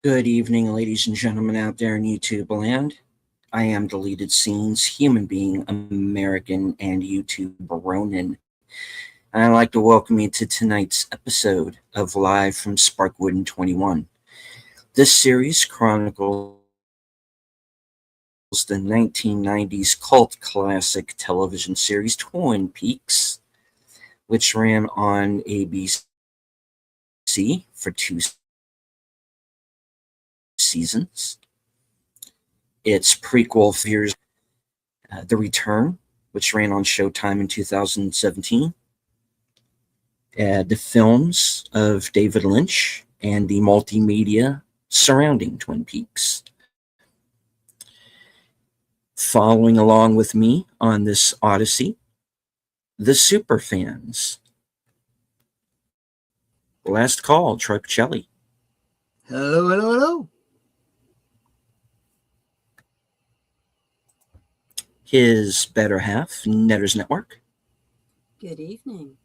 Good evening, ladies and gentlemen out there in YouTube land. I am Deleted Scenes, human being, American, and YouTube Ronin. And I'd like to welcome you to tonight's episode of Live from Sparkwood in 21. This series chronicles the 1990s cult classic television series Twin Peaks, which ran on ABC for 2 seasons. Its prequel features The Return, which ran on Showtime in 2017, the films of David Lynch, and the multimedia surrounding Twin Peaks. Following along with me on this odyssey, the superfans. Last call, Troy Pacelli. Hello, hello, hello. His better half, Netters Network. Good evening.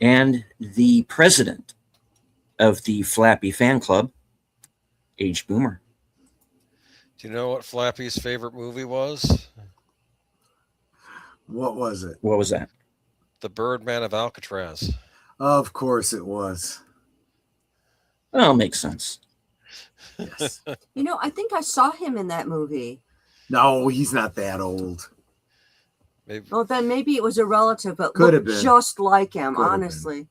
And the president of the Flappy fan club, Age Boomer. Do you know what Flappy's favorite movie was? What was it? What was that? The Birdman of Alcatraz. Of course it was. Well, makes sense. Yes. I think I saw him in that movie. No, he's not that old. Maybe. Well, then maybe it was a relative, but Could have looked been. just like him, Could have honestly.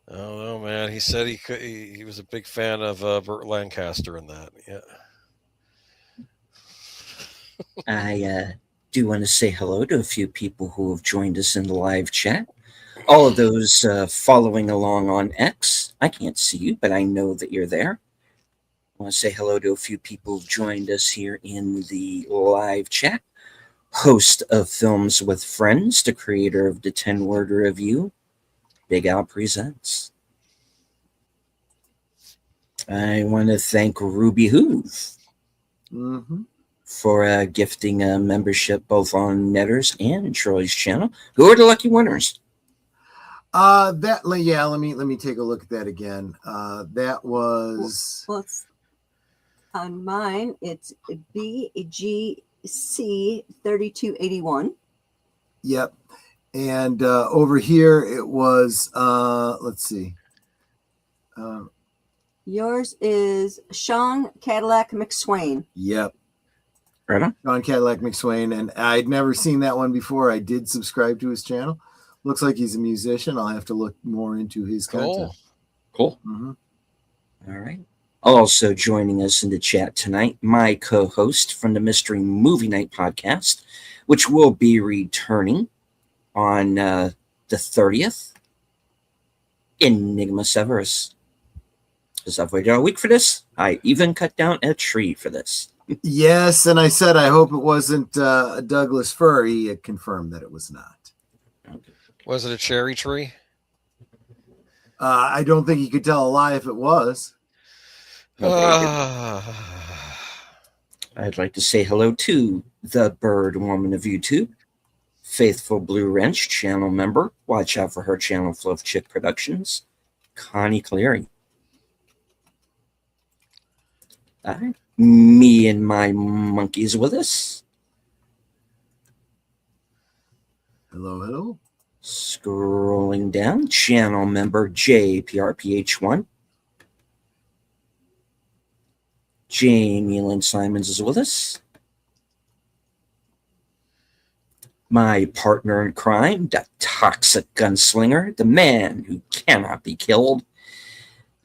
Oh no, man! He said he was a big fan of Burt Lancaster in that. Yeah. I do want to say hello to a few people who have joined us in the live chat. All of those following along on X. I can't see you, but I know that you're there. I want to say hello to a few people who've joined us here in the live chat. Host of Films with Friends, the creator of the 10-word review, Big Al Presents. I want to thank Ruby Hoove for gifting a membership both on Netters and Troy's channel. Who are the lucky winners? Let me take a look at that again. That was Well, it's on mine. It's BGC 3281. Yep. And over here it was let's see. Yours is Sean Cadillac McSwain. Yep. Right on. Sean Cadillac McSwain, and I'd never seen that one before. I did subscribe to his channel. Looks like he's a musician. I'll have to look more into his content. Cool. Mm-hmm. All right. Also joining us in the chat tonight, my co-host from the Mystery Movie Night podcast, which will be returning on the 30th, Enigma Severus. Because I've waited all week for this. I even cut down a tree for this. Yes, and I said I hope it wasn't a Douglas fir. He confirmed that it was not. Okay. Was it a cherry tree? I don't think he could tell a lie if it was. I'd like to say hello to the Bird Woman of YouTube, faithful Blue Wrench channel member. Watch out for her channel, Fluff Chick Productions, Connie Cleary. All right. Me and my monkeys with us. Hello, hello. Scrolling down, channel member JPRPH1. Jamie Lynn Simons is with us. My partner in crime, the toxic gunslinger, the man who cannot be killed,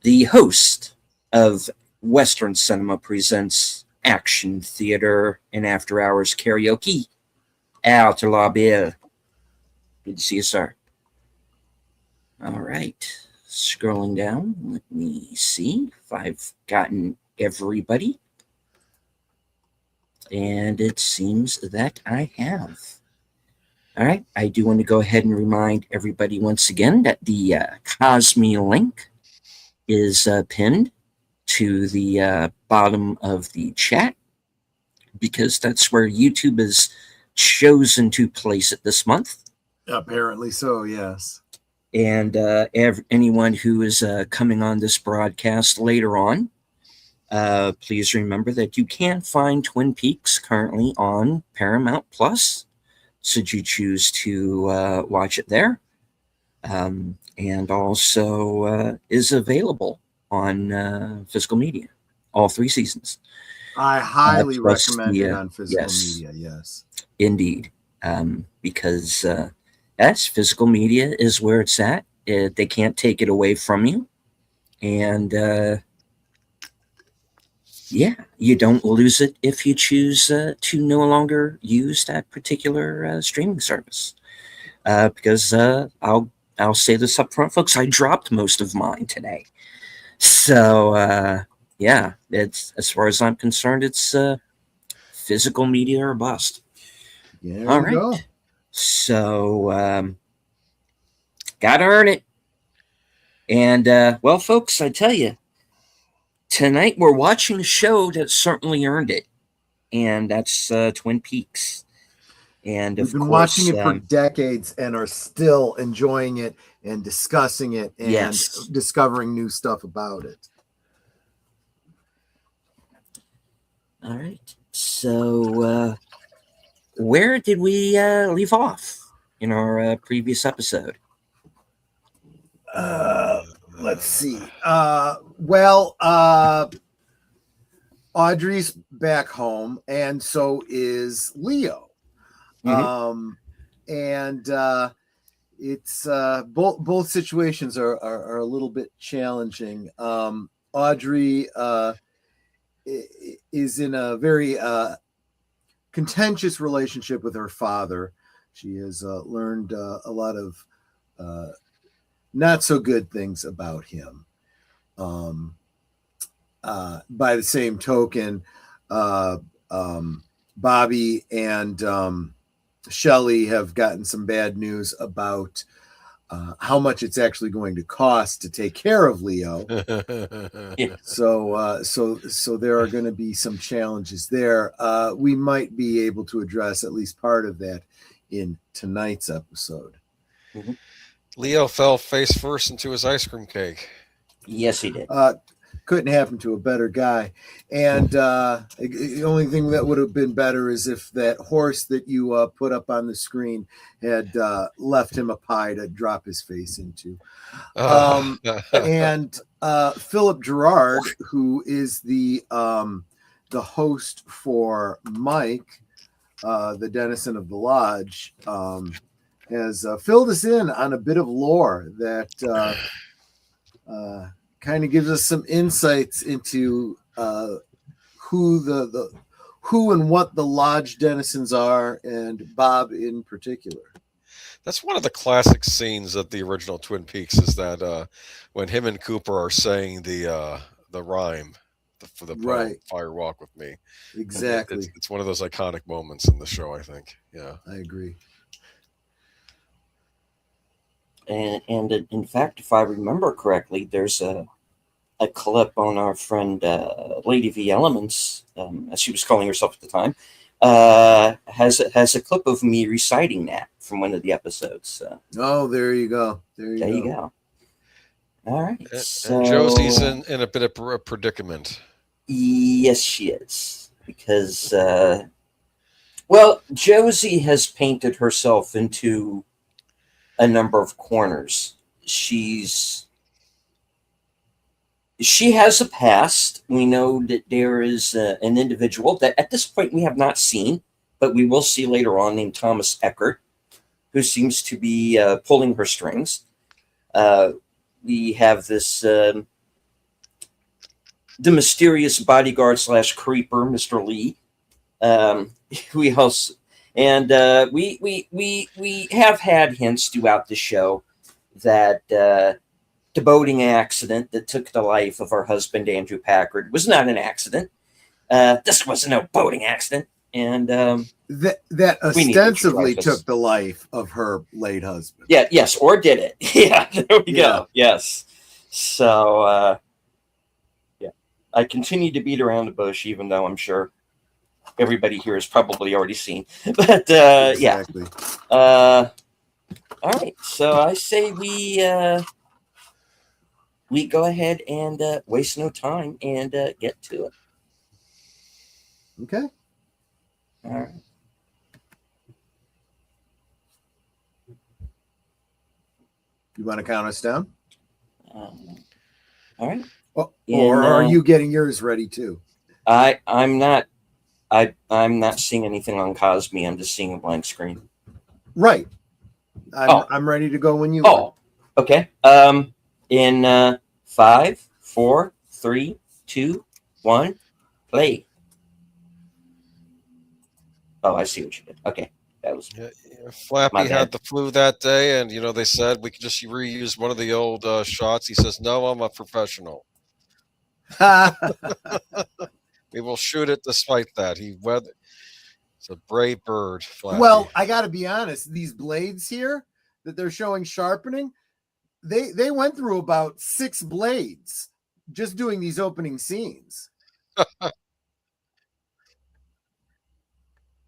the host of Western Cinema Presents Action Theater and After Hours Karaoke, Al Talabir. Good to see you, sir. All right. Scrolling down, let me see if I've gotten everybody. And it seems that I have. All right. I do want to go ahead and remind everybody once again that the Cosme link is pinned to the bottom of the chat, because that's where YouTube has chosen to place it this month. Apparently so, yes. And anyone who is coming on this broadcast later on, please remember that you can find Twin Peaks currently on Paramount Plus, should you choose to watch it there. And also is available on physical media, all 3 seasons. I highly plus recommend the, it on physical yes. media, yes. Indeed, because yes, physical media is where it's at. They can't take it away from you, and yeah, you don't lose it if you choose to no longer use that particular streaming service. Because I'll say this up front, folks, I dropped most of mine today. So yeah, it's, as far as I'm concerned, it's physical media or bust. There All you right. go. So gotta earn it. And well, folks, I tell you, tonight we're watching a show that certainly earned it, and that's Twin Peaks. And We've of been course, watching it for decades and are still enjoying it and discussing it and yes, discovering new stuff about it. all right. So where did we leave off in our previous episode? Let's see. Audrey's back home, and so is Leo. And it's both situations are a little bit challenging. Audrey is in a very contentious relationship with her father. She has learned a lot of not so good things about him. By the same token, Bobby and Shelley have gotten some bad news about how much it's actually going to cost to take care of Leo. So there are going to be some challenges there. We might be able to address at least part of that in tonight's episode. Leo fell face first into his ice cream cake. Yes, he did. Couldn't happen to a better guy. And the only thing that would have been better is if that horse that you put up on the screen had left him a pie to drop his face into. And Philip Gerard, who is the host for Mike, the denizen of the lodge, has filled us in on a bit of lore that kind of gives us some insights into who and what the lodge denizens are, and Bob in particular. That's one of the classic scenes of the original Twin Peaks, is that when him and Cooper are saying the rhyme for the right. Fire Walk with Me. Exactly. It's one of those iconic moments in the show, I think. Yeah, I agree. And in fact, if I remember correctly, there's a clip on our friend Lady V Elements, as she was calling herself at the time, has a clip of me reciting that from one of the episodes. Oh, there you go. There you go. All right. And Josie's in a bit of a predicament. Yes, she is. Because, well, Josie has painted herself into a number of corners. She has a past. We know that there is an individual that at this point we have not seen, but we will see later on, named Thomas Eckert, who seems to be pulling her strings. We have this the mysterious bodyguard / creeper, Mr. Lee. We also, and we have had hints throughout the show that the boating accident that took the life of our husband Andrew Packard was not an accident. This was no boating accident, and that ostensibly took the life of her late husband. Yeah, yes, or did it? Yeah, there we go. Yes. So, yeah, I continue to beat around the bush, even though I'm sure everybody here has probably already seen. But exactly. Yeah. All right, so I say we go ahead and waste no time and get to it. Okay. All right. You want to count us down? All right. Or are you getting yours ready too? I'm not. I'm not seeing anything on Cosme. I'm just seeing a blank screen. Right. I'm ready to go when you are. Oh, okay. In 5, 4, 3, 2, 1, play. Oh, I see what you did. Okay, that was Yeah, my Flappy bad. had the flu that day, and they said we could just reuse one of the old shots. He says, "No, I'm a professional. We will shoot it despite that." It's a brave bird, Flappy. Well, I got to be honest. These blades here that they're showing sharpening, they went through about 6 blades just doing these opening scenes.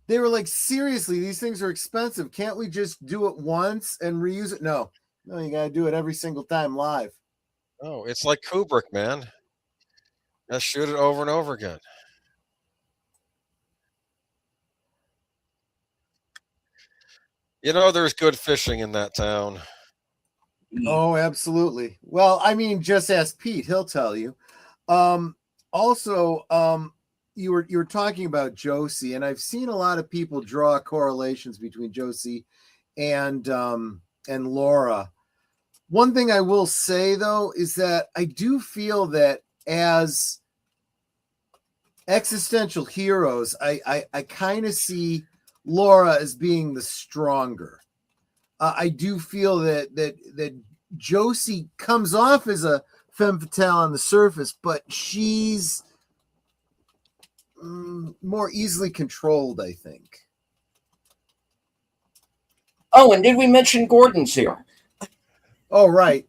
They were like, seriously, these things are expensive. Can't we just do it once and reuse it? No, you got to do it every single time live. Oh, it's like Kubrick, man. Let's shoot it over and over again. There's good fishing in that town. Oh, absolutely. Well, I mean, just ask Pete; he'll tell you. Also, you were talking about Josie, and I've seen a lot of people draw correlations between Josie and Laura. One thing I will say though is that I do feel that as existential heroes, I kind of see Laura as being the stronger. I do feel that Josie comes off as a femme fatale on the surface, but she's more easily controlled, I think. Oh, and did we mention Gordon's here? Oh, right.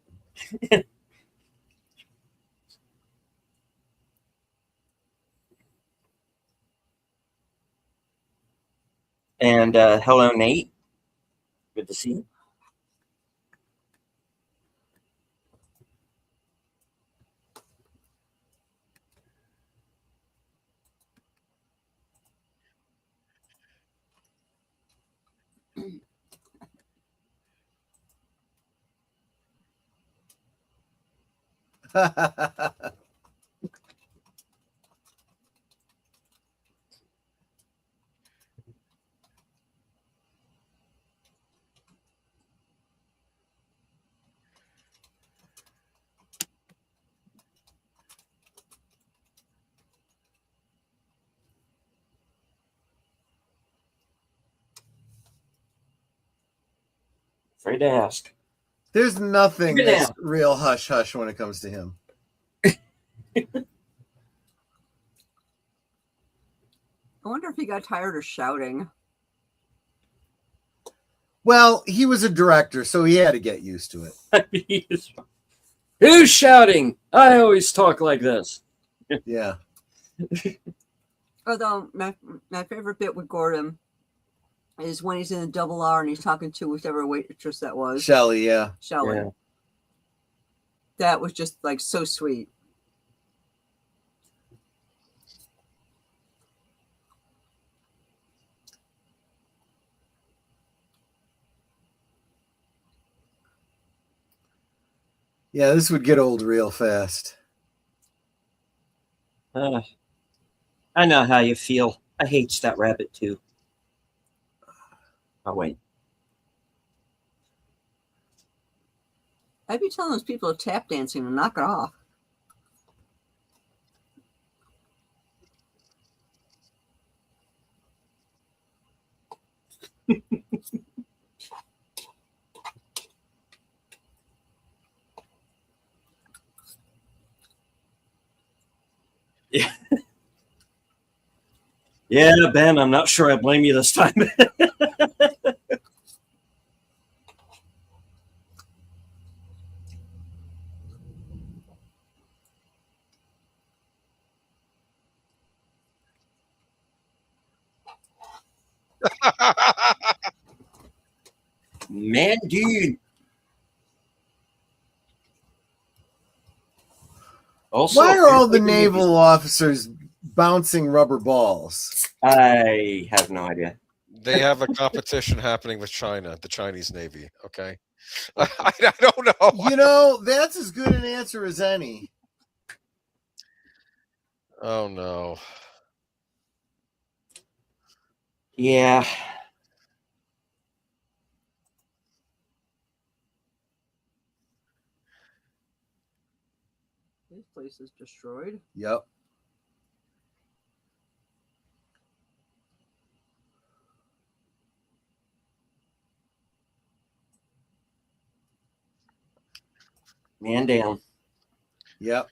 And hello, Nate. Good to see you. Afraid to ask. There's nothing Yeah. that's real hush hush when it comes to him. I wonder if he got tired of shouting. Well, he was a director, so he had to get used to it. Who's shouting? I always talk like this. Yeah. Although my favorite bit with Gordon is when he's in the double R and he's talking to whichever waitress that was. Shelley, yeah. Shelley. Yeah. That was just like so sweet. Yeah, this would get old real fast. I know how you feel. I hate that rabbit too. Oh, wait. I'd be telling those people to tap dancing and knock it off. Yeah. Yeah, Ben, I'm not sure I blame you this time. Man, dude. Also, Why are all the apparently naval officers bouncing rubber balls? I have no idea. They have a competition happening with China, the Chinese Navy. Okay, I don't know. You know, that's as good an answer as any. Oh no. Yeah. This place is destroyed. Yep. Man down. Yep.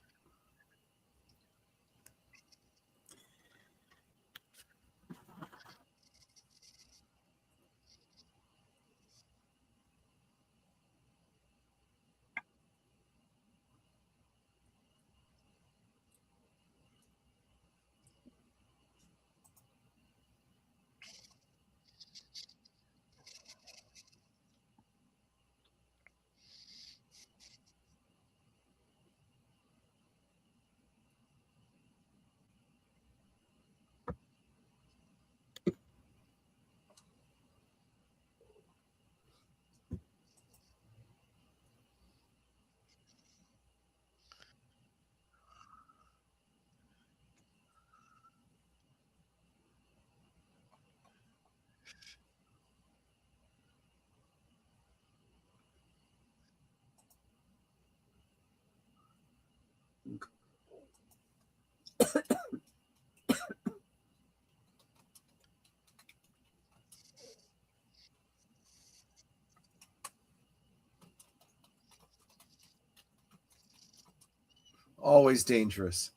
Always dangerous.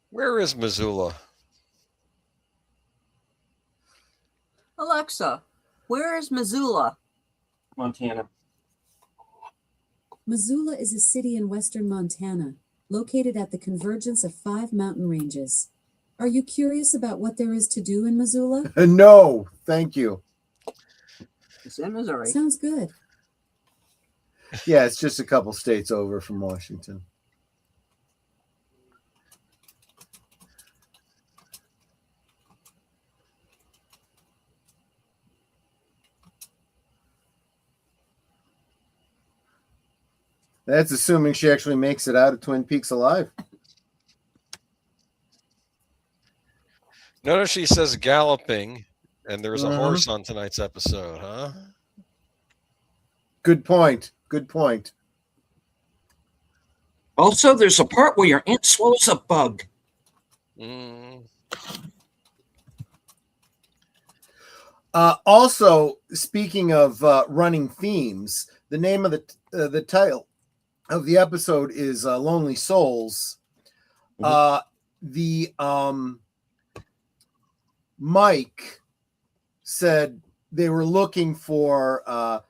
Where is Missoula? Alexa, where is Missoula? Montana. Missoula is a city in western Montana, located at the convergence of 5 mountain ranges. Are you curious about what there is to do in Missoula? No, thank you. It's in Missouri. Sounds good. Yeah, it's just a couple states over from Washington. That's assuming she actually makes it out of Twin Peaks alive. Notice she says galloping, and there's a Mhm. horse on tonight's episode, huh? Good point. Good point. Also, there's a part where your aunt swallows a bug. Mm. Also, speaking of running themes, the name of the title of the episode is "Lonely Souls." The Mike said they were looking for,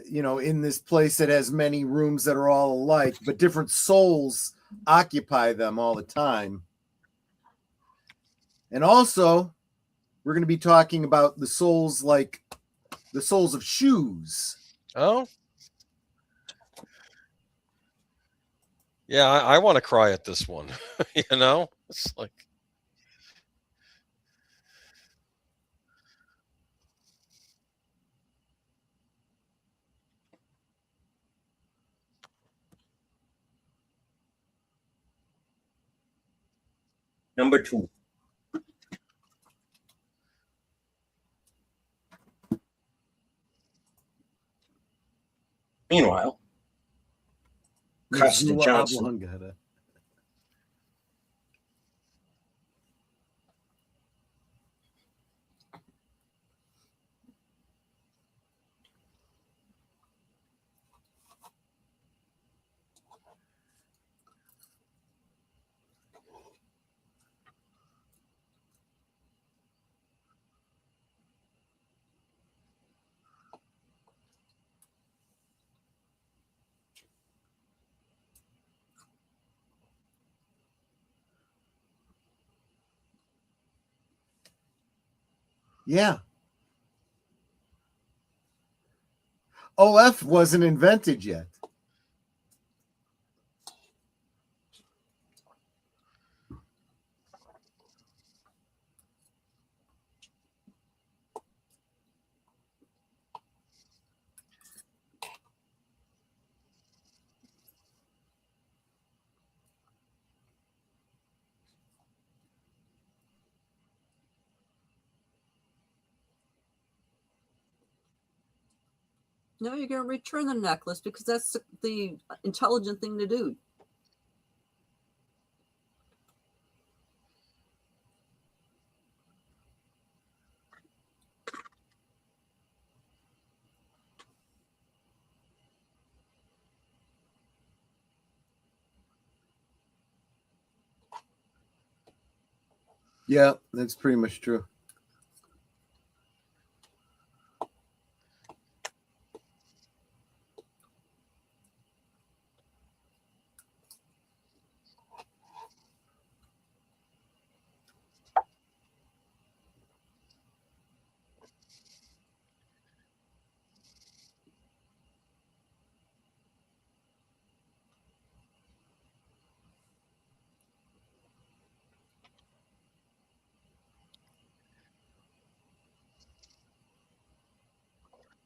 in this place that has many rooms that are all alike, but different souls occupy them all the time. And also, we're going to be talking about the souls like the souls of shoes. Oh? Yeah, I want to cry at this one. You know? It's like... Number 2. Meanwhile, Costa Missoula Johnson. Oblongata. Yeah. OF wasn't invented yet. No, you're going to return the necklace because that's the intelligent thing to do. Yeah, that's pretty much true.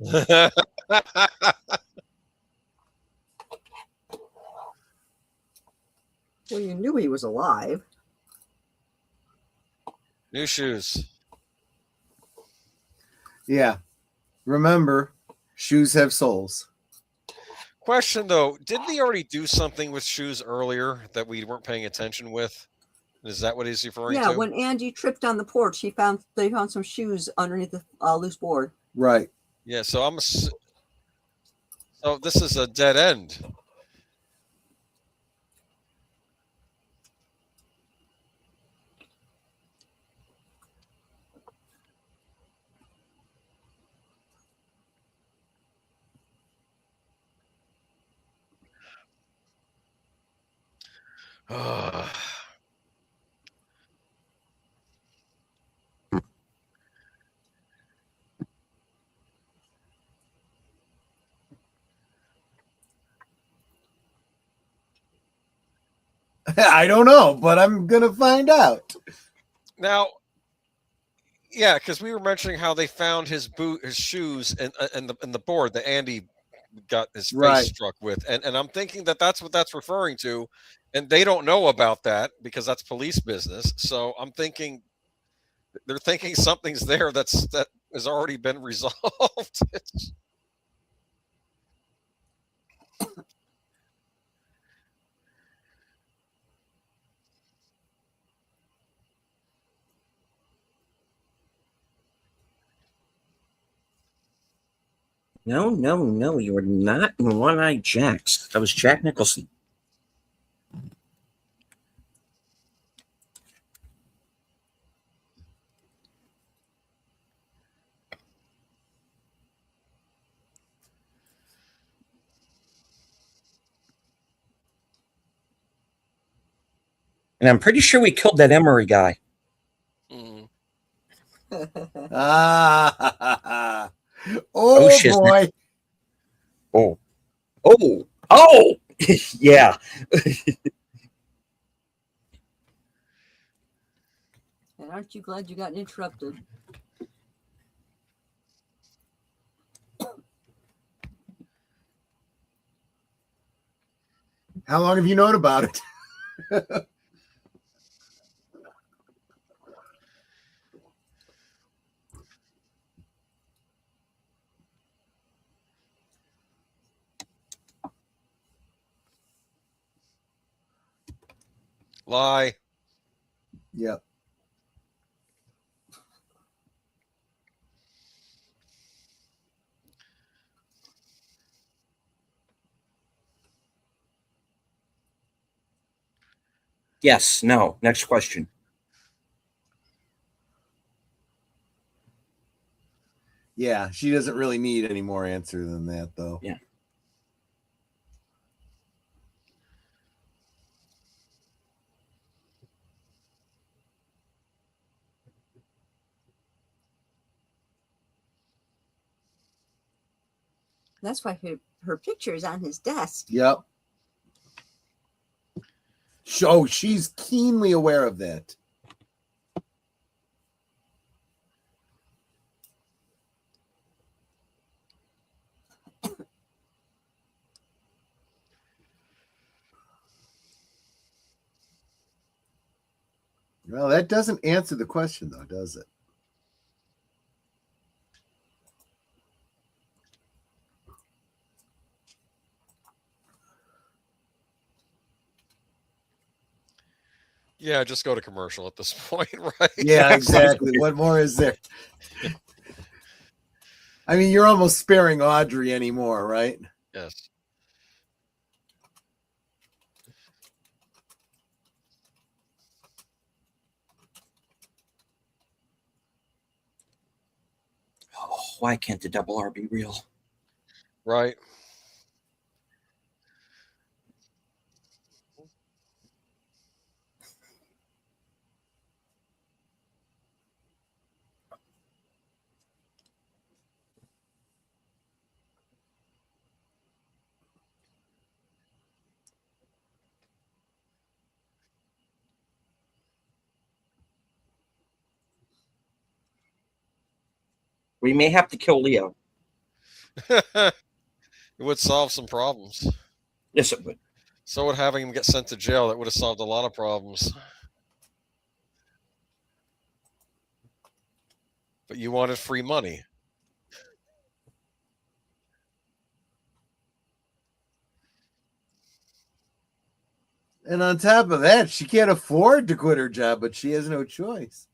Well, you knew he was alive. New shoes. Yeah. Remember, shoes have souls. Question though, didn't he already do something with shoes earlier that we weren't paying attention with? Is that what he's referring Yeah, to? when Andy tripped on the porch, they found some shoes underneath the loose board. Right. Yeah, so so this is a dead end. I don't know, but I'm going to find out. Now, yeah, because we were mentioning how they found his shoes, and the board that Andy got his face Right. struck with, and I'm thinking that that's what that's referring to, and they don't know about that because that's police business. So I'm thinking they're thinking something's there that has already been resolved. No, you were not in One-Eyed Jacks. That was Jack Nicholson. And I'm pretty sure we killed that Emery guy. Mm. Ah, oh shit. boy. Oh, yeah. And aren't you glad you got interrupted? How long have you known about it? Lie. Yep. Yes, no. Next question. Yeah, she doesn't really need any more answer than that, though. Yeah. That's why her picture is on his desk. Yep. So she's keenly aware of that. Well, that doesn't answer the question, though, does it? Yeah, just go to commercial at this point, right? Yeah, exactly. What more is there? I mean, you're almost sparing Audrey anymore, right? Yes. Oh, why can't the double R be real? Right. We may have to kill Leo. It would solve some problems. Yes, it would. So would having him get sent to jail. That would have solved a lot of problems. But you wanted free money. And on top of that, she can't afford to quit her job, but she has no choice.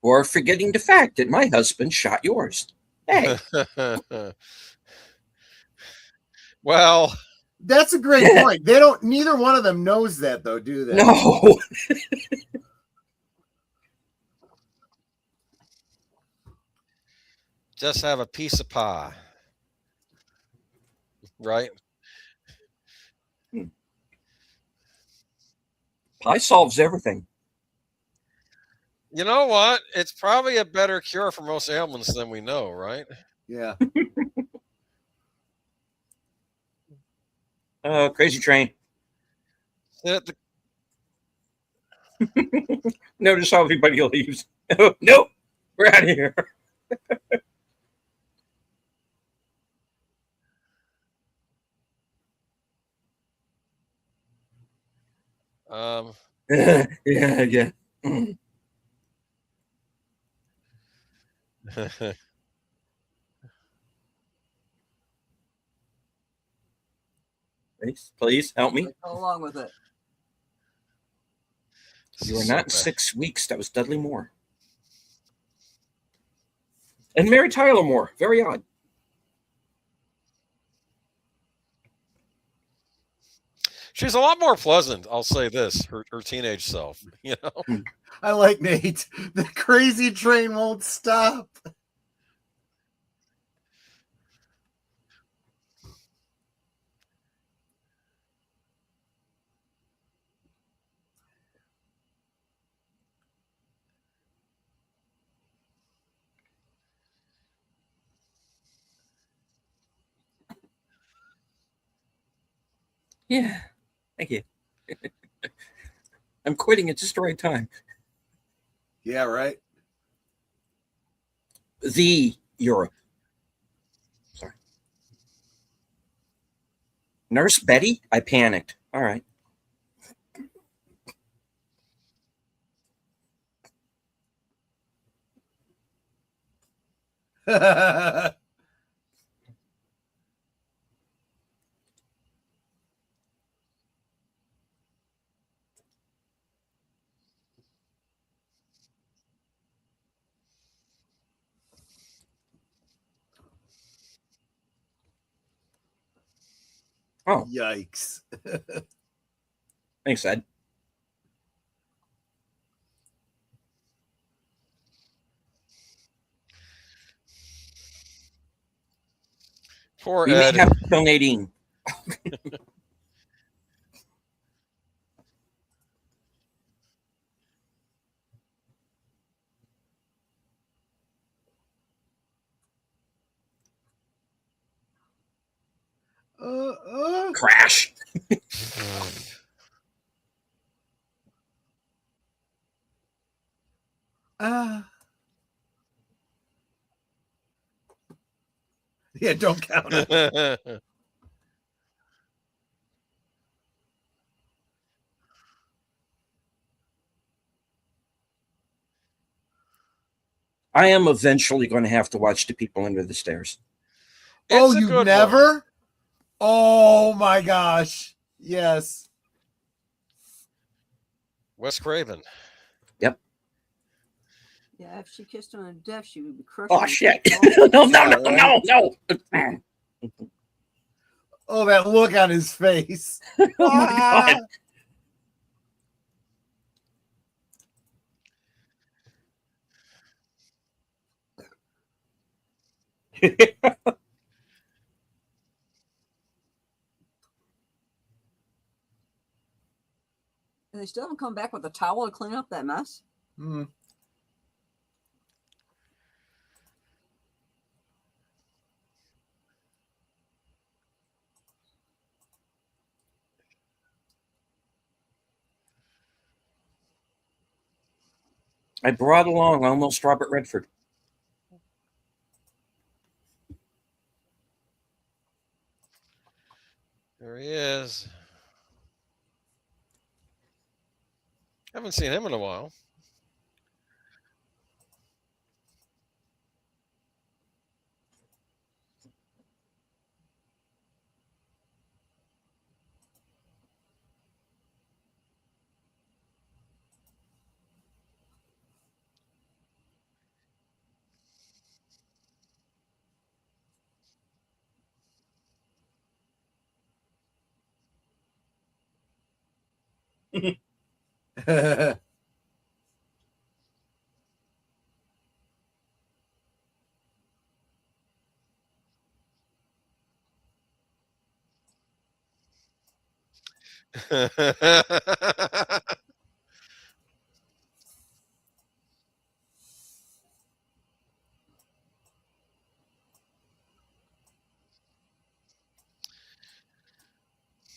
Or forgetting the fact that my husband shot yours. Hey. Well, that's a great point. They don't. Neither one of them knows that, though, do they? No. Just have a piece of pie, right? Pie solves everything. You know what? It's probably a better cure for most ailments than we know, right? Yeah. Crazy train. The Notice how everybody leaves. Oh, nope. We're out of here. Yeah. Please help me. Go along with it. You were not in 6 weeks. That was Dudley Moore. And Mary Tyler Moore. Very odd. She's a lot more pleasant, I'll say this, her teenage self, you know? I like Nate. The crazy train won't stop. Yeah. Thank you. I'm quitting at just the right time. Yeah, right. The Europe. Sorry. Nurse Betty? I panicked. All right. Oh, Yikes. thanks, Ed. Poor We may Ed. have to kill Nadine. Crash. Yeah, don't count it. I am eventually going to have to watch The People Under the Stairs. Oh, It's a you've good never? one. Oh my gosh. Yes. Wes Craven. Yeah, if she kissed him to death, she would be crushing Oh him. shit! Oh, No! Oh, that look on his face. Oh my god! and they still haven't come back with a towel to clean up that mess. Hmm. I brought along almost Robert Redford. There he is. Haven't seen him in a while.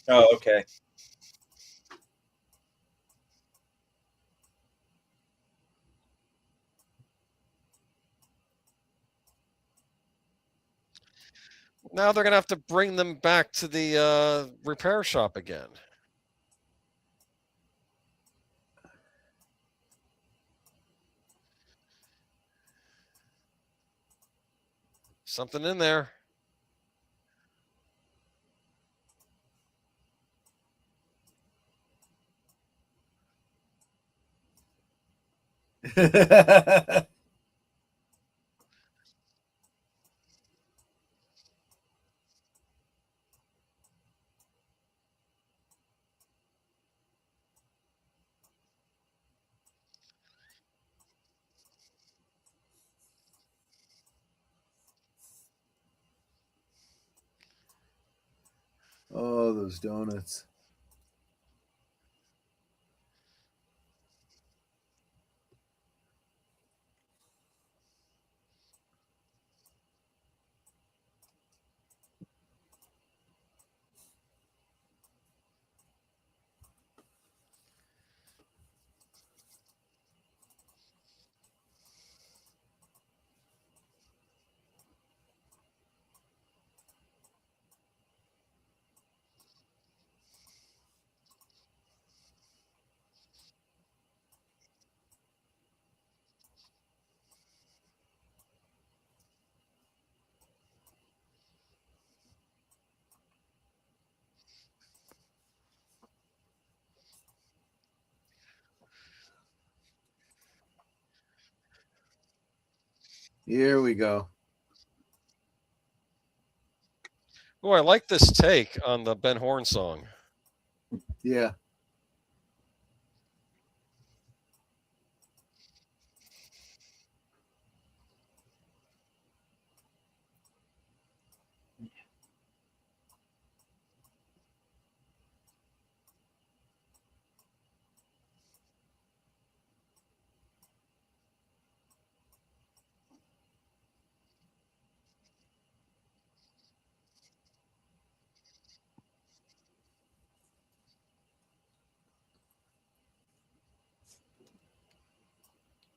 Oh, okay. Now they're gonna have to bring them back to the repair shop again. Something in there. Oh, those donuts. Here we go. Oh, I like this take on the Ben Horn song. Yeah.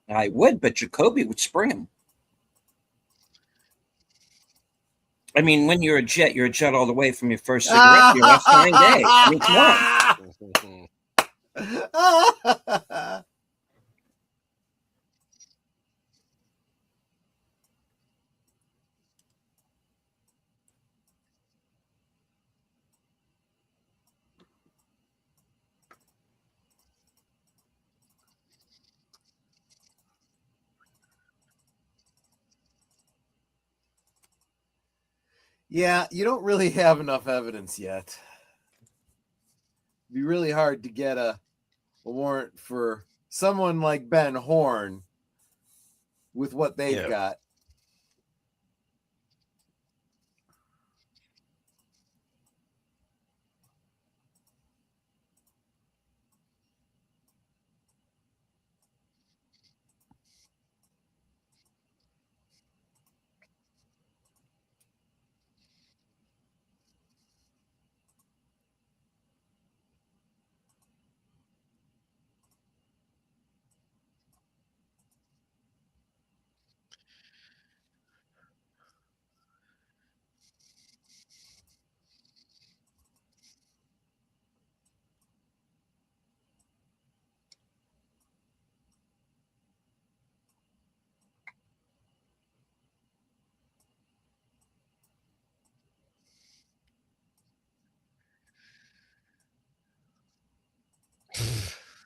I would, but Jacoby would spring him. I mean, when you're a jet all the way from your first cigarette to your last dying day. I mean, come on. Yeah, you don't really have enough evidence yet. It'd be really hard to get a warrant for someone like Ben Horn with what they've got.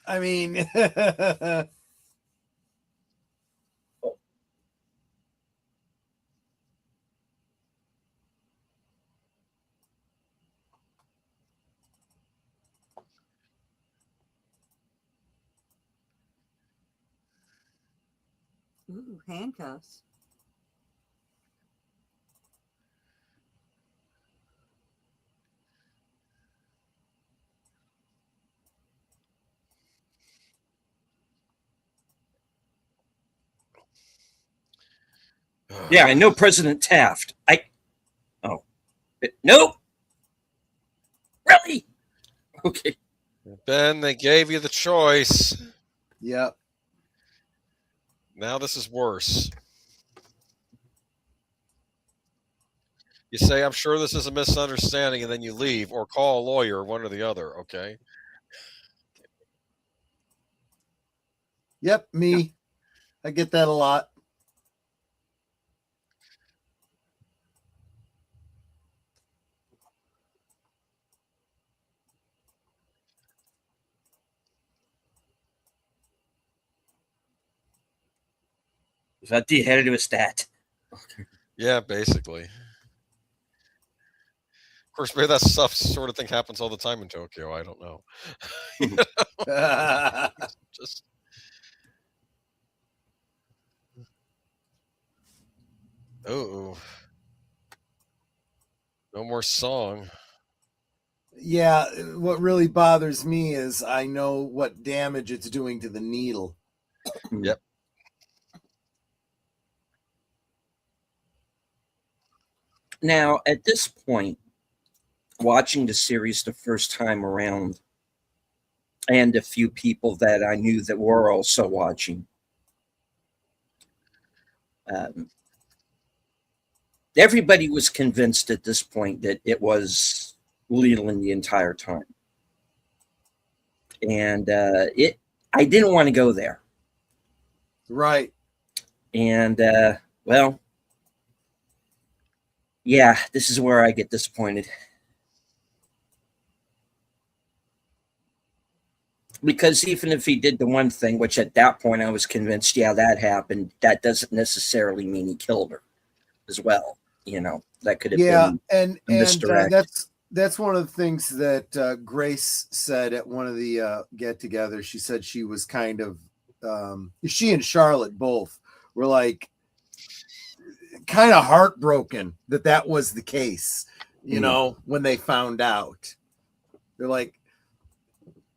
I mean, Ooh, handcuffs. Yeah, I know President Taft. Nope. Really? Okay. Ben, they gave you the choice. yep. Now this is worse. You say, I'm sure this is a misunderstanding, and then you leave or call a lawyer, one or the other, okay? Yep, me. I get that a lot. Vad i helvete was that? Yeah, basically. Of course, maybe that stuff sort of thing happens all the time in Tokyo. I don't know. Just no more song. Yeah, what really bothers me is I know what damage it's doing to the needle. Yep. Now, at this point, watching the series the first time around, and a few people that I knew that were also watching, everybody was convinced at this point that it was Leland the entire time. And I didn't want to go there. Right. And, well, yeah, this is where I get disappointed. Because even if he did the one thing, which at that point I was convinced, yeah, that happened, that doesn't necessarily mean he killed her as well. You know, that could have been and misdirect. that's one of the things that Grace said at one of the get-togethers. She said she was kind of she and Charlotte both were like kind of heartbroken that was the case. You know, when they found out, they're like,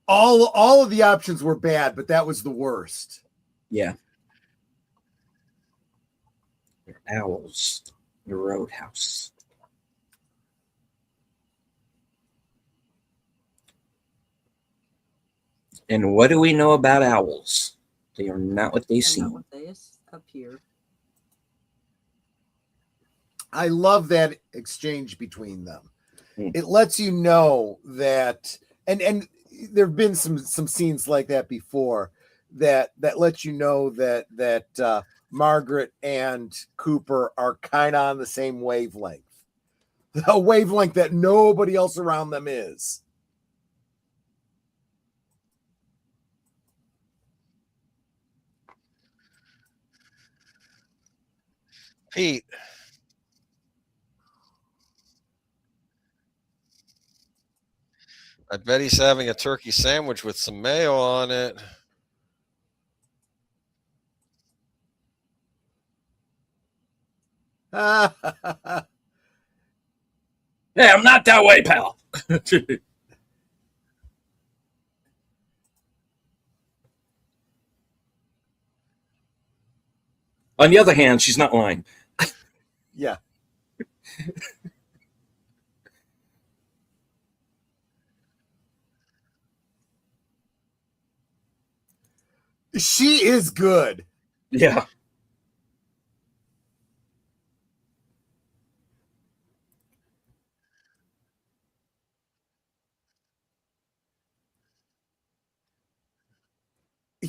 all of the options were bad, but that was the worst. Yeah. Owls, the Roadhouse. And what do we know about owls? They are not what they They're seem. not what they appear. I love that exchange between them. Mm. It lets you know that, and there have been some scenes like that before that let you know that Margaret and Cooper are kind of on the same wavelength, a wavelength that nobody else around them is. Pete. I bet he's having a turkey sandwich with some mayo on it. Hey, I'm not that way, pal. On the other hand, she's not lying. Yeah. She is good. Yeah.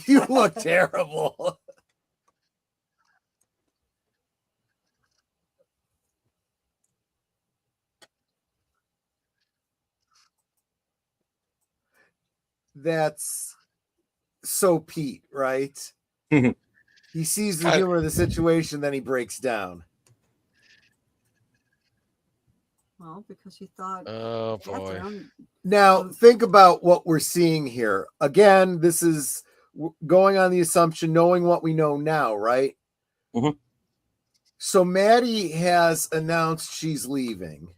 You look terrible. That's so Pete, right? He sees the humor of the situation, then he breaks down. Well, because he thought, Oh boy. Now, think about what we're seeing here. Again, this is going on the assumption, knowing what we know now, right? Mhm. So Maddie has announced she's leaving.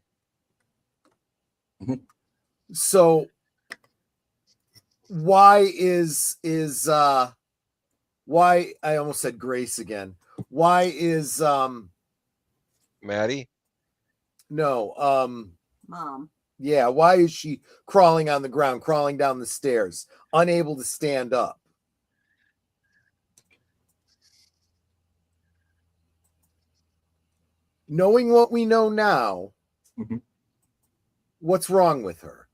Mhm. So why why I almost said Grace again. Why is Maddie? no, Mom. yeah, why is she crawling on the ground, crawling down the stairs, unable to stand up? Knowing what we know now, Mhm. what's wrong with her?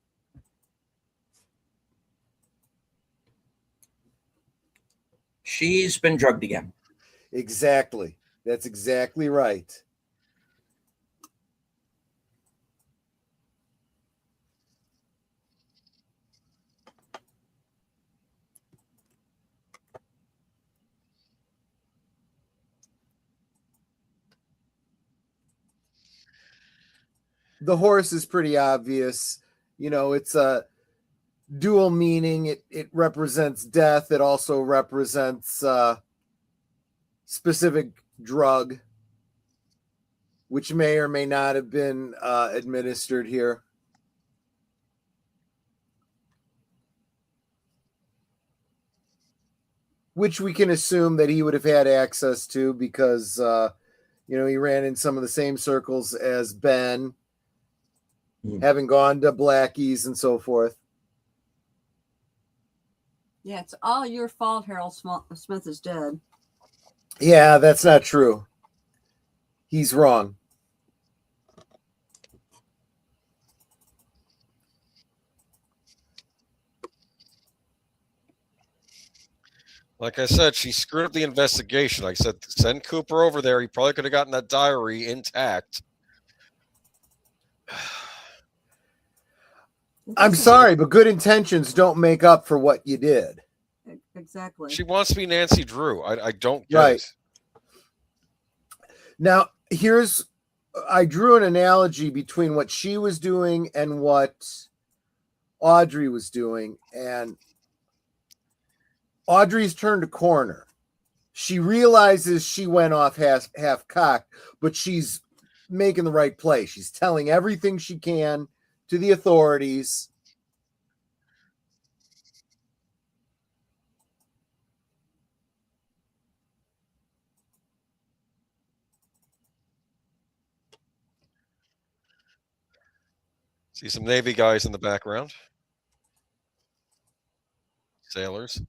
She's been drugged again. Exactly. That's exactly right. The horse is pretty obvious. You know, it's a dual meaning. It represents death. It also represents specific drug, which may or may not have been administered here. Which we can assume that he would have had access to because, you know, he ran in some of the same circles as Ben, having gone to Blackie's and so forth. Yeah, it's all your fault Harold Smith is dead. Yeah, that's not true. He's wrong. Like I said, she screwed up the investigation. Like I said, send Cooper over there. He probably could have gotten that diary intact. I'm sorry, but good intentions don't make up for what you did. Exactly. She wants to be Nancy Drew. I don't get Right. it. Now, I drew an analogy between what she was doing and what Audrey was doing, and Audrey's turned a corner. She realizes she went off half cocked, but she's making the right play. She's telling everything she can to the authorities. See some Navy guys in the background. Sailors.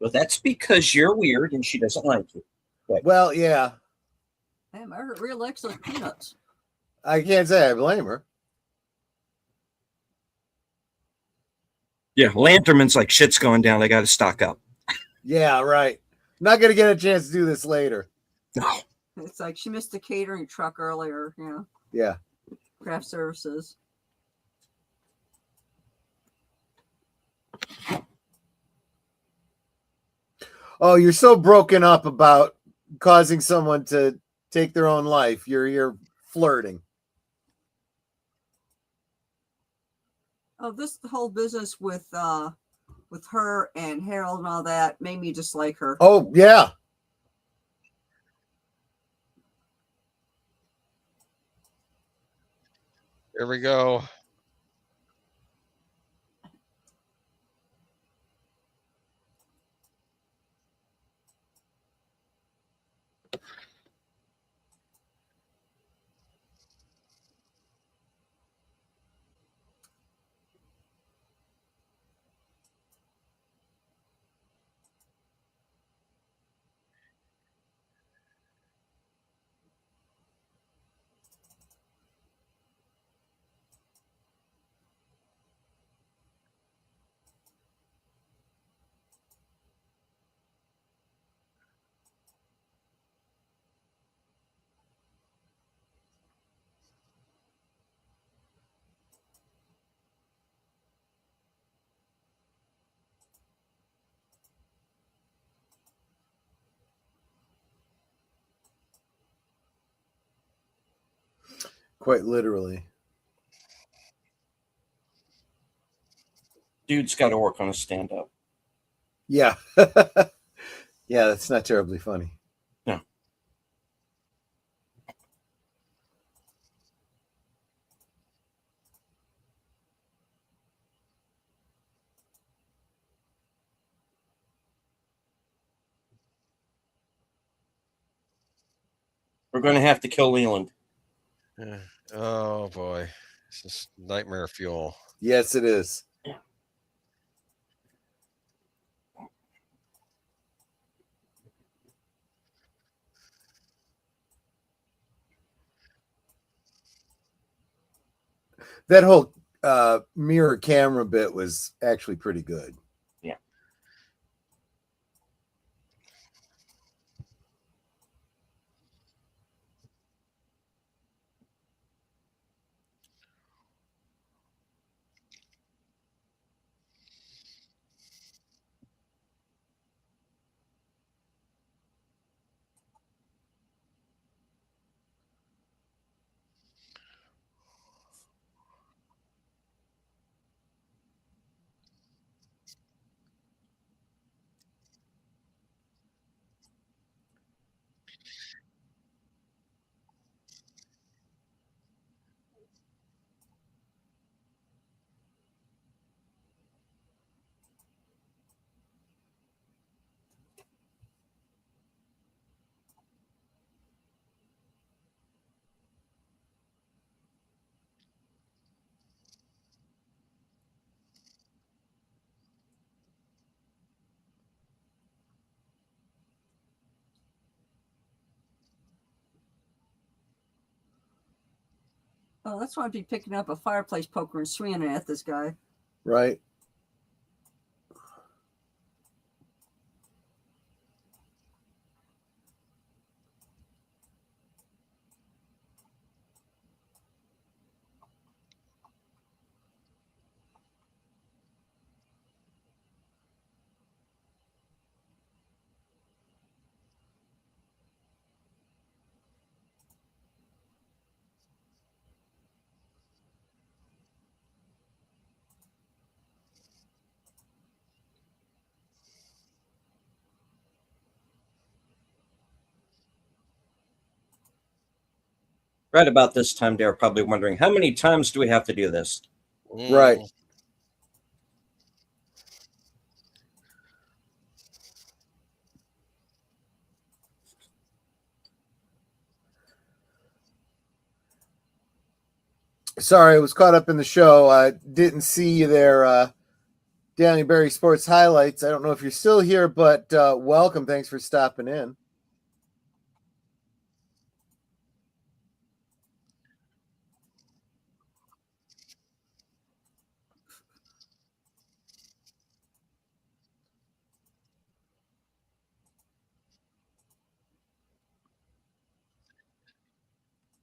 Well, that's because you're weird and she doesn't like you. Well, yeah, Hey, Margaret really likes those peanuts. I can't say I blame her. Yeah, Lanterman's like, shit's going down. I got to stock up. Yeah, right. Not gonna get a chance to do this later. No. It's like she missed the catering truck earlier. Yeah. Craft services. Oh, you're so broken up about causing someone to take their own life. You're flirting. Oh, this whole business with her and Harold and all that made me dislike her. Oh, yeah. Here we go. Quite literally. Dude's got to work on a stand-up. Yeah. Yeah, that's not terribly funny. No. We're going to have to kill Leland. Oh boy, this is nightmare fuel. Yes, it is. That whole mirror camera bit was actually pretty good. Yeah. Oh, that's why I'd be picking up a fireplace poker and swinging it at this guy. Right. Right about this time, they're probably wondering, how many times do we have to do this? Right. Sorry, I was caught up in the show. I didn't see you there, Danny Berry Sports Highlights. I don't know if you're still here, but welcome. Thanks for stopping in.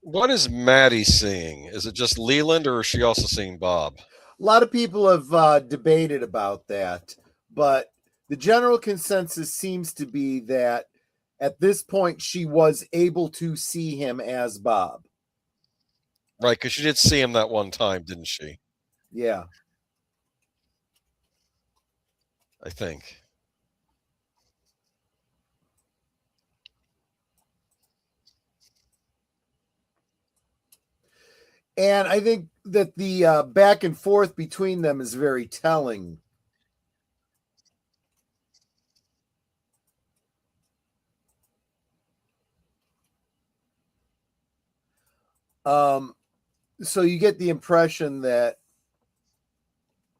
What is Maddie seeing? Is it just Leland, or is she also seeing Bob? A lot of people have debated about that, but the general consensus seems to be that at this point she was able to see him as Bob. Right, because she did see him that one time, didn't she? Yeah. I think. And I think that the back and forth between them is very telling. So you get the impression that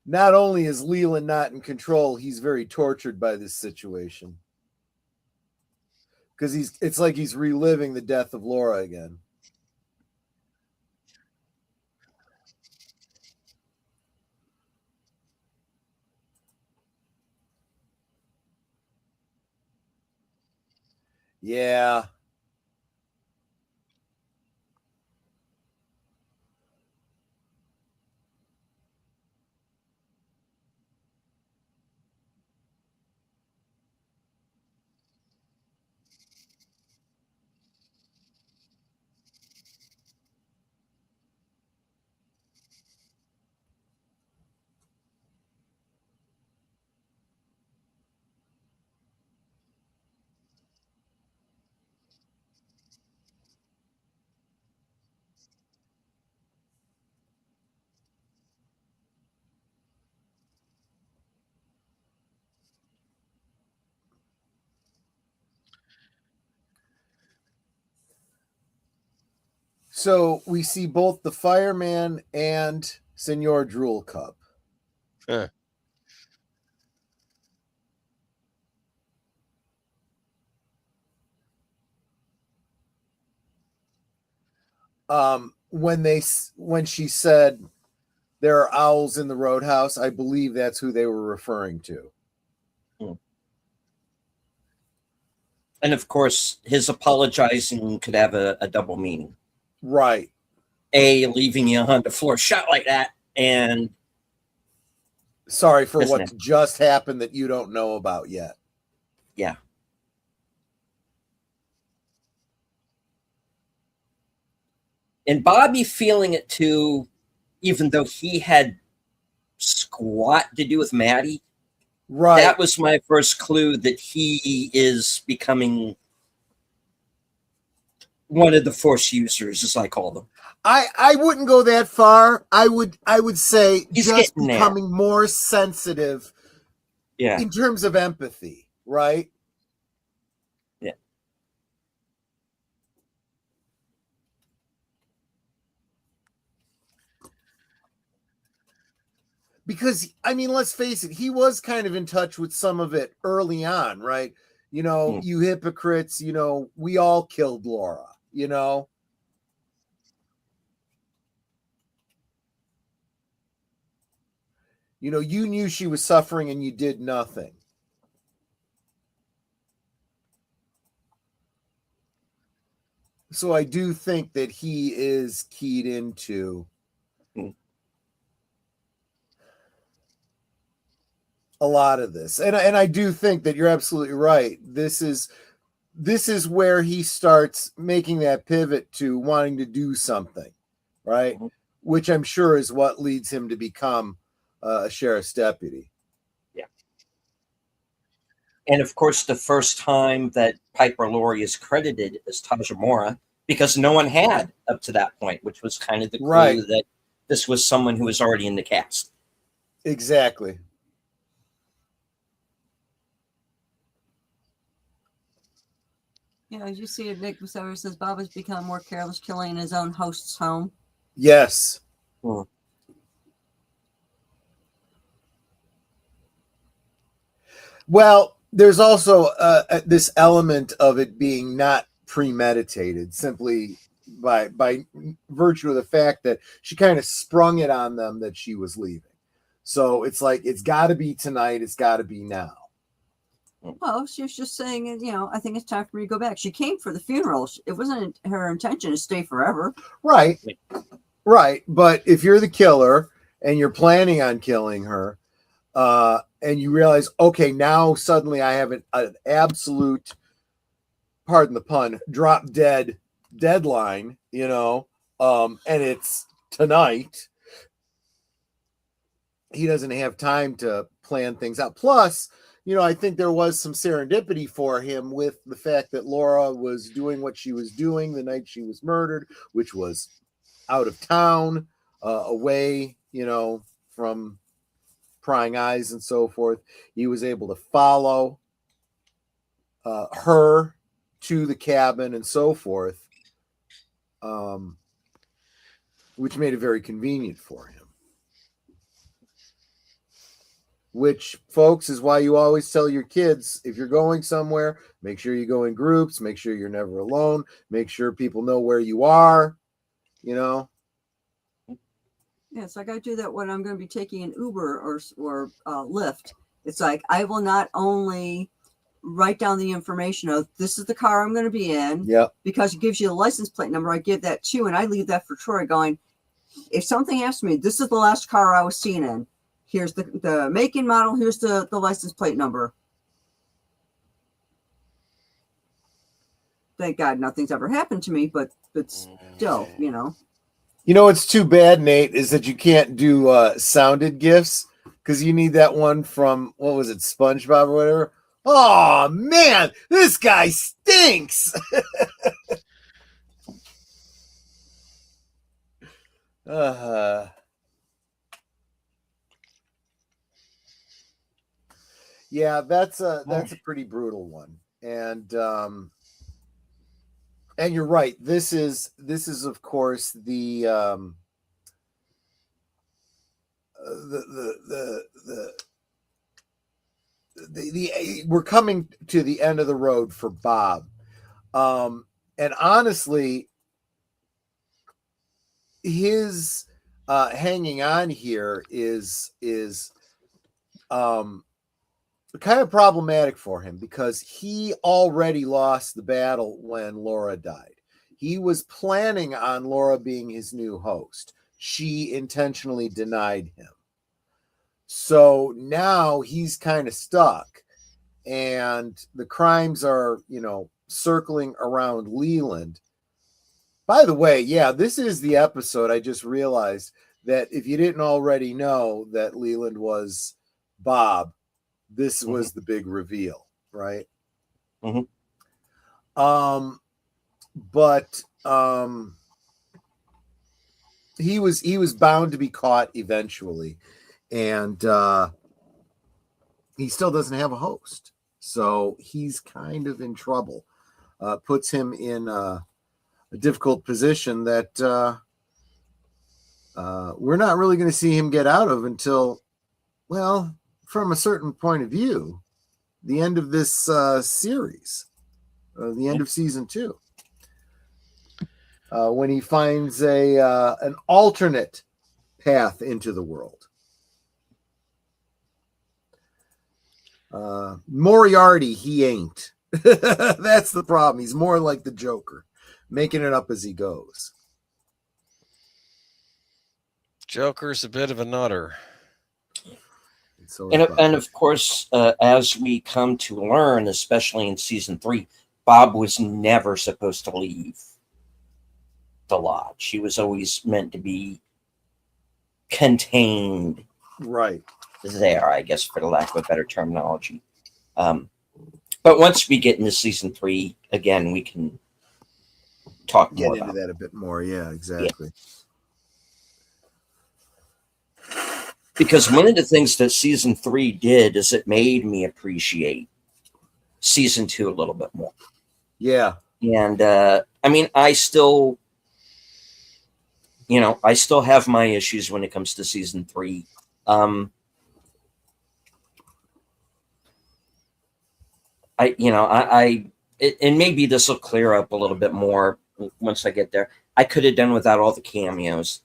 not only is Leland not in control, he's very tortured by this situation. Because it's like he's reliving the death of Laura again. Yeah. So we see both the fireman and Senor Drool Cup. Huh. When she said there are owls in the roadhouse, I believe that's who they were referring to. And of course, his apologizing could have a double meaning. Right. A, leaving you on the floor shot like that, and sorry for Isn't what just happened that you don't know about yet. Yeah. And Bobby feeling it too, even though he had squat to do with Maddie. Right. That was my first clue that he is becoming one of the force users, as I call them. I wouldn't go that far. I would say He's just getting there. becoming more sensitive Yeah. in terms of empathy, right? Yeah. Because I mean, let's face it, he was kind of in touch with some of it early on, right? You know, you hypocrites, you know, we all killed Laura, you know. You know, you knew she was suffering and you did nothing. So I do think that he is keyed into a lot of this. And I do think that you're absolutely right. This is where he starts making that pivot to wanting to do something, right? Which I'm sure is what leads him to become a sheriff's deputy. Yeah. And of course, the first time that Piper Laurie is credited as Taja Mora, because no one had up to that point, which was kind of the clue that this was someone who was already in the cast. Exactly. Yeah, as you see, Nick Bussover says Bob has become more careless, killing in his own host's home. Yes. Well, there's also this element of it being not premeditated, simply by virtue of the fact that she kind of sprung it on them that she was leaving. So it's like, it's got to be tonight. It's got to be now. Well, she was just saying, I think it's time for me to go back. She came for the funeral. It wasn't her intention to stay forever. Right. Right. But if you're the killer and you're planning on killing her, and you realize, okay, now suddenly I have an absolute, pardon the pun, drop dead deadline, and it's tonight. He doesn't have time to plan things out. Plus, I think there was some serendipity for him with the fact that Laura was doing what she was doing the night she was murdered, which was out of town, away, from prying eyes and so forth. He was able to follow her to the cabin and so forth, which made it very convenient for him. Which, folks, is why you always tell your kids, if you're going somewhere, make sure you go in groups, make sure you're never alone, make sure people know where you are, Yes, I got to do that when I'm going to be taking an Uber or Lyft. It's like, I will not only write down the information of this is the car I'm going to be in, because it gives you the license plate number. I give that too, and I leave that for Troy going, if something asks me, this is the last car I was seen in. Here's the make and model. Here's the license plate number. Thank God nothing's ever happened to me, but still, What's too bad, Nate, is that you can't do sounded gifts, because you need that one from, what was it, SpongeBob or whatever? Oh, man, this guy stinks. Yeah, that's a pretty brutal one, and you're right. This is of course the we're coming to the end of the road for Bob, and honestly, his hanging on here is kind of problematic for him, because he already lost the battle when Laura died. He was planning on Laura being his new host. She intentionally denied him. So now he's kind of stuck, and the crimes are, circling around Leland. By the way, yeah, this is the episode I just realized that if you didn't already know that Leland was Bob, this was the big reveal, right? Mm-hmm. But he was bound to be caught eventually, and he still doesn't have a host, so he's kind of in trouble. Puts him in a difficult position that we're not really going to see him get out of until, well, from a certain point of view, the end of this series, the end of season 2, when he finds an alternate path into the world. Moriarty, he ain't. That's the problem. He's more like the Joker, making it up as he goes. Joker's a bit of a nutter. And of course, as we come to learn, especially in season 3, Bob was never supposed to leave the lodge. He was always meant to be contained, right there, I guess, for the lack of a better terminology. But once we get into season 3, again, we can talk get more into about that a bit more. Yeah, exactly. Yeah. Because one of the things that season 3 did is it made me appreciate season 2 a little bit more. Yeah. And I mean, I still have my issues when it comes to season 3. and maybe this will clear up a little bit more once I get there. I could have done without all the cameos.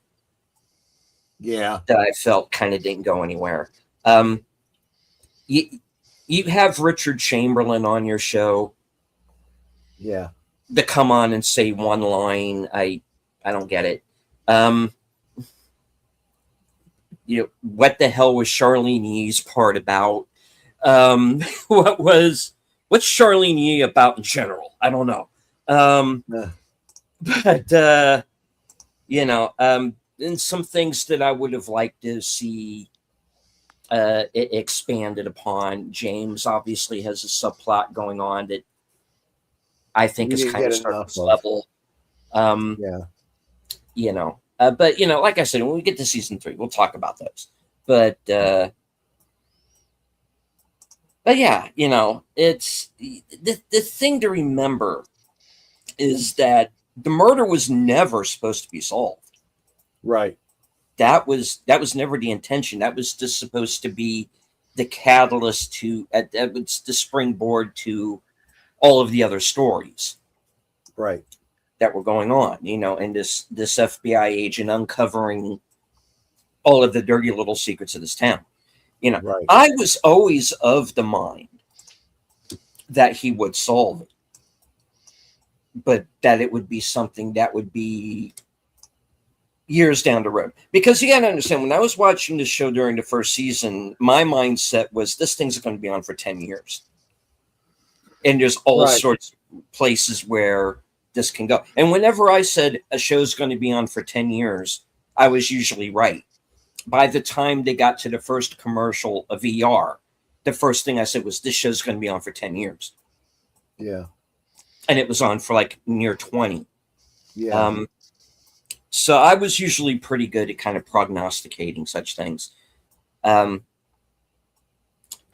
Yeah. That I felt kind of didn't go anywhere. You have Richard Chamberlain on your show. Yeah. To come on and say one line, I don't get it. What the hell was Charlene Yee's part about? What's Charlene Yee about in general? I don't know. But and some things that I would have liked to see it expanded upon. James obviously has a subplot going on that I think is kind of surface level. Yeah. But like I said, when we get to season 3, we'll talk about those. But yeah, it's the thing to remember is that the murder was never supposed to be solved. Right. That was never the intention. That was just supposed to be the catalyst to it's the springboard to all of the other stories. Right. That were going on, and this FBI agent uncovering all of the dirty little secrets of this town. Right. I was always of the mind that he would solve it, but that it would be something that would be years down the road. Because you got to understand, when I was watching the show during the first season, my mindset was this thing's going to be on for 10 years. And there's all sorts of places where this can go. And whenever I said a show's going to be on for 10 years, I was usually right. By the time they got to the first commercial of ER, the first thing I said was this show's going to be on for 10 years. Yeah. And it was on for like near 20. Yeah. So I was usually pretty good at kind of prognosticating such things. And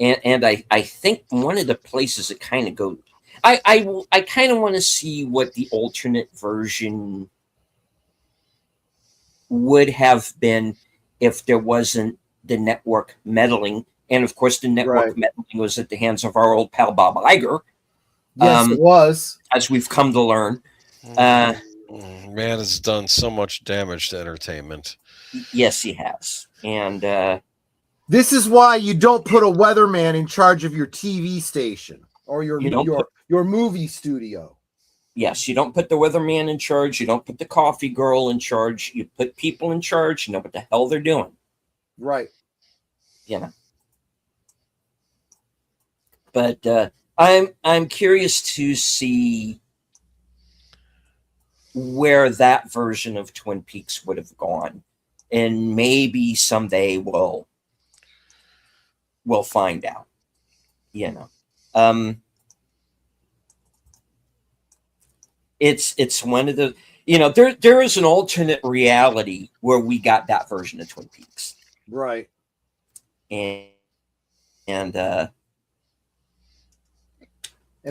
I think one of the places it kind of goes, I kind of want to see what the alternate version would have been if there wasn't the network meddling. And of course, the network meddling was at the hands of our old pal Bob Iger. Yes, it was. As we've come to learn. Man has done so much damage to entertainment. Yes, he has. And this is why you don't put a weatherman in charge of your TV station or your movie studio. Yes, you don't put the weatherman in charge. You don't put the coffee girl in charge. You put people in charge. You know what the hell they're doing. Right. But I'm curious to see where that version of Twin Peaks would have gone, and maybe someday we'll find out. It's one of the there is an alternate reality where we got that version of Twin Peaks, right? And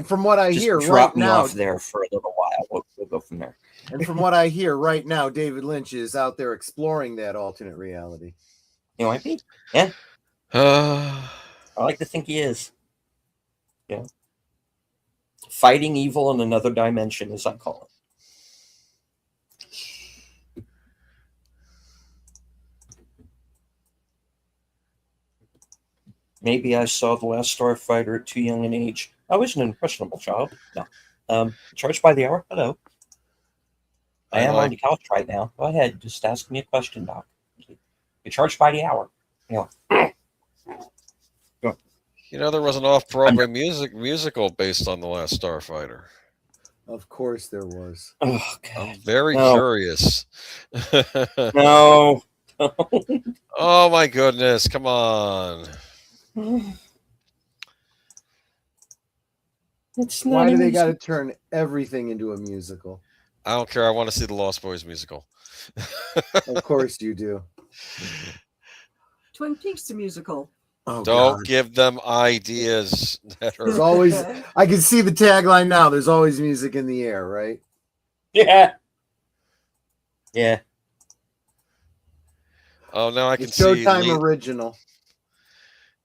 from what I hear right now, off there for a little while. We'll go from there. And from what I hear right now, David Lynch is out there exploring that alternate reality. He might be. Yeah. I like to think he is. Yeah. Fighting evil in another dimension, as I call it. Maybe I saw The Last Starfighter at too young an age. I was an impressionable child. No. Charged by the hour? Hello. I am on the couch right now. Go ahead. Just ask me a question, Doc. You're charged by the hour. There was an off-Broadway musical based on The Last Starfighter. Of course there was. Oh, God. I'm very curious. No. Oh, my goodness. Come on. Why do they got to turn everything into a musical? I don't care. I want to see the Lost Boys musical. Of course you do. Twin Peaks the musical. Oh, don't give them ideas. There's always, I can see the tagline now. There's always music in the air, right? Yeah. Yeah. Oh, now I can the see Showtime original.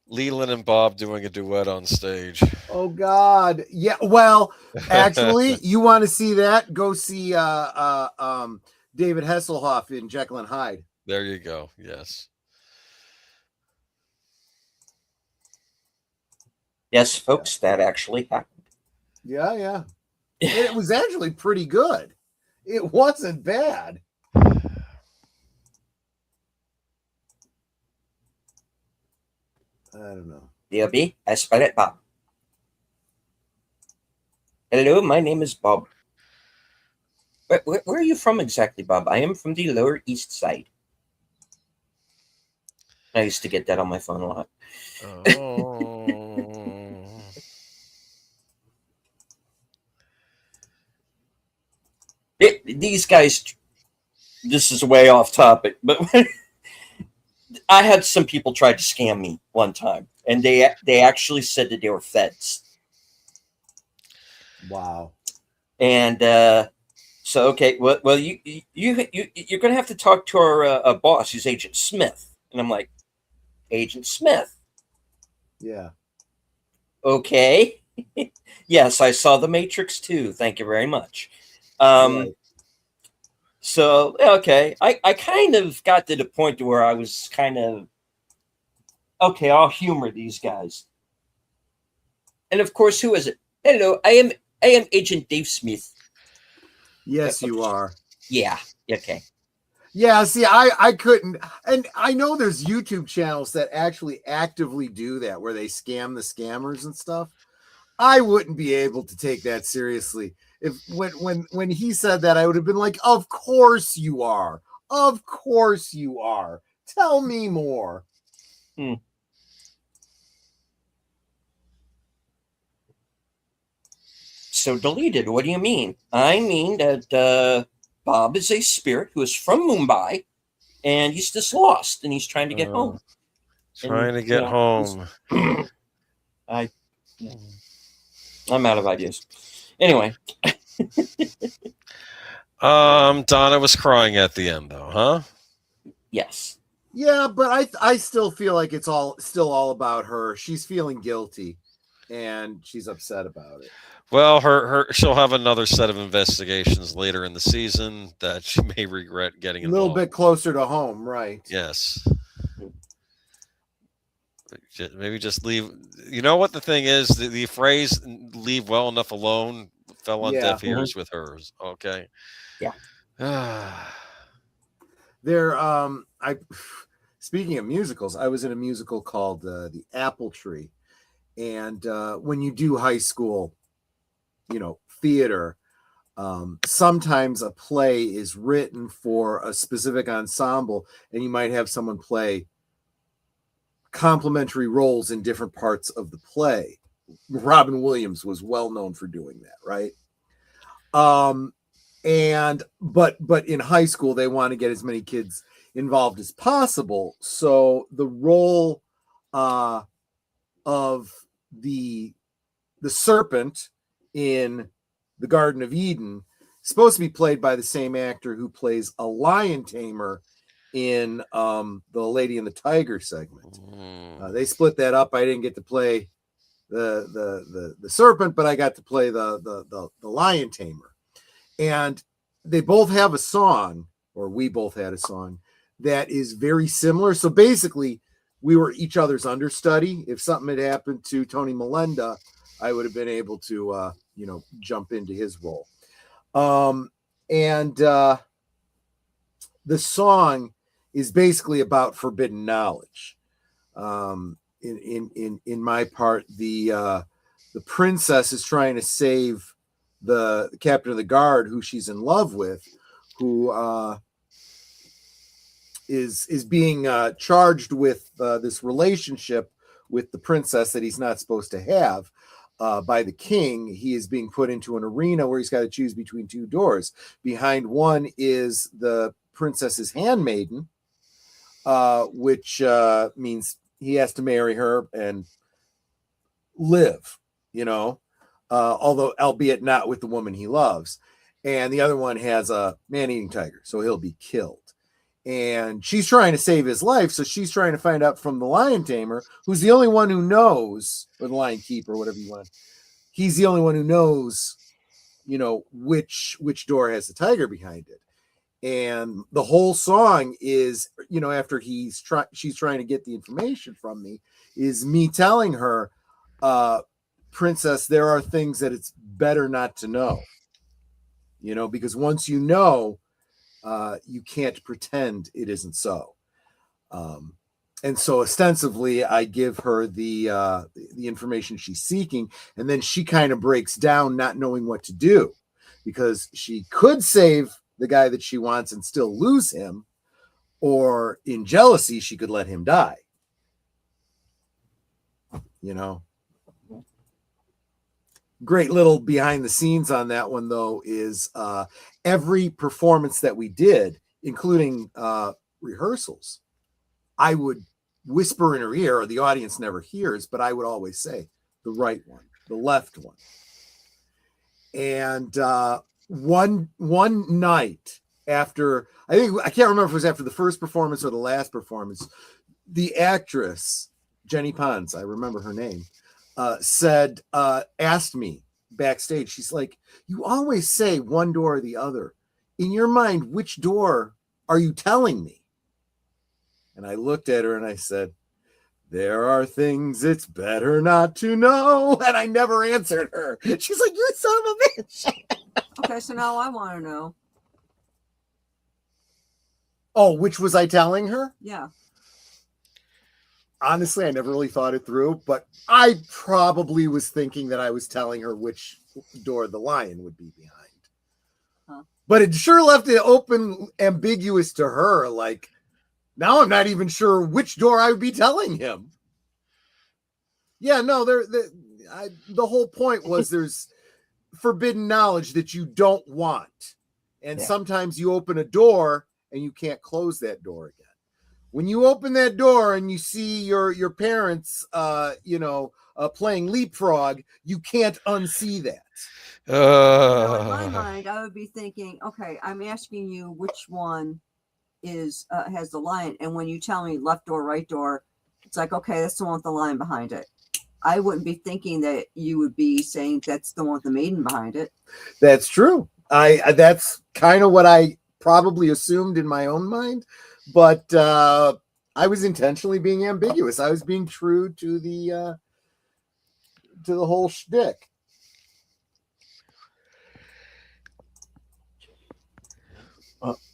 Leland and Bob doing a duet on stage. Oh God. Yeah. Well, actually, you want to see that? Go see David Hasselhoff in Jekyll and Hyde. There you go. Yes. Yes, folks, that actually happened. Yeah, yeah. It was actually pretty good. It wasn't bad. I don't know. B.O.B., I spell it Bob. Hello, my name is Bob. Where are you from exactly, Bob? I am from the Lower East Side. I used to get that on my phone a lot. Oh. These guys, this is way off topic, but I had some people try to scam me one time, and they actually said that they were feds. Wow. And so, okay, well, you're going to have to talk to our boss, who's Agent Smith. And I'm like, Agent Smith? Yeah. Okay. Yes, I saw The Matrix too. Thank you very much. Right. So, okay, I kind of got to the point where I was kind of, okay, I'll humor these guys. And of course, who is it? Hello, I am Agent Dave Smith. Yes, you are. Yeah. Okay. Yeah, see, I couldn't, and I know there's YouTube channels that actually actively do that, where they scam the scammers and stuff. I wouldn't be able to take that seriously. If when he said that, I would have been like, "Of course you are. Of course you are. Tell me more." So deleted. What do you mean? I mean that Bob is a spirit who is from Mumbai, and he's just lost, and he's trying to get home. Trying to get home. I'm out of ideas. Anyway. Donna was crying at the end, though, huh? Yes. Yeah, but I still feel like it's still all about her. She's feeling guilty, and she's upset about it. Well, she'll have another set of investigations later in the season that she may regret getting involved. A little bit closer to home, right? Yes. Maybe just leave. You know what the thing is? The phrase "leave well enough alone" fell on deaf ears with hers. Okay. Yeah. Speaking of musicals, I was in a musical called The Apple Tree, and when you do high school, theater, sometimes a play is written for a specific ensemble, and you might have someone play complementary roles in different parts of the play. Robin Williams was well known for doing that, right? But in high school, they want to get as many kids involved as possible. So the role of the serpent in the Garden of Eden is supposed to be played by the same actor who plays a lion tamer in the Lady and the Tiger segment. They split that up. I didn't get to play the serpent, but I got to play the lion tamer. And they both have a song, or we both had a song that is very similar. So basically, we were each other's understudy. If something had happened to Tony Melenda, I would have been able to jump into his role. The song is basically about forbidden knowledge. In my part, the princess is trying to save the captain of the guard, who she's in love with, who is being charged with this relationship with the princess that he's not supposed to have. By the king. He is being put into an arena where he's got to choose between two doors. Behind one is the princess's handmaiden, which means he has to marry her and live, although albeit not with the woman he loves. And the other one has a man-eating tiger, so he'll be killed. and she's trying to save his life. So she's trying to find out from the lion tamer, who's the only one who knows, or the lion keeper, whatever you want. He's the only one who knows, which door has the tiger behind it. And the whole song is, after she's trying to get the information from me, is me telling her, Princess, there are things that it's better not to know, because once you know, you can't pretend it isn't so. And so ostensibly I give her the information she's seeking, and then she kind of breaks down, not knowing what to do, because she could save the guy that she wants and still lose him, or in jealousy, she could let him die. Great little behind the scenes on that one, though, is every performance that we did, including rehearsals, I would whisper in her ear, or the audience never hears, but I would always say the right one, the left one. And one night after, I can't remember if it was after the first performance or the last performance, the actress, Jenny Pons, I remember her name, asked me backstage, she's like, you always say one door or the other. In your mind, which door are you telling me? And I looked at her and I said, there are things it's better not to know. And I never answered her. She's like, you son of a bitch. Okay, so now I want to know. Oh, which was I telling her? Yeah. Honestly, I never really thought it through, but I probably was thinking that I was telling her which door the lion would be behind. Huh. But it sure left it open, ambiguous to her. Like, now I'm not even sure which door I would be telling him. Yeah, no, the whole point was there's forbidden knowledge that you don't want. And sometimes you open a door and you can't close that door again. When you open that door and you see your parents, playing leapfrog, you can't unsee that. Now, in my mind, I would be thinking, okay, I'm asking you which one is has the lion, and when you tell me left door, right door, it's like, okay, that's the one with the lion behind it. I wouldn't be thinking that you would be saying that's the one with the maiden behind it. That's true. That's kind of what I probably assumed in my own mind, but I was intentionally being ambiguous. I was being true to the whole shtick.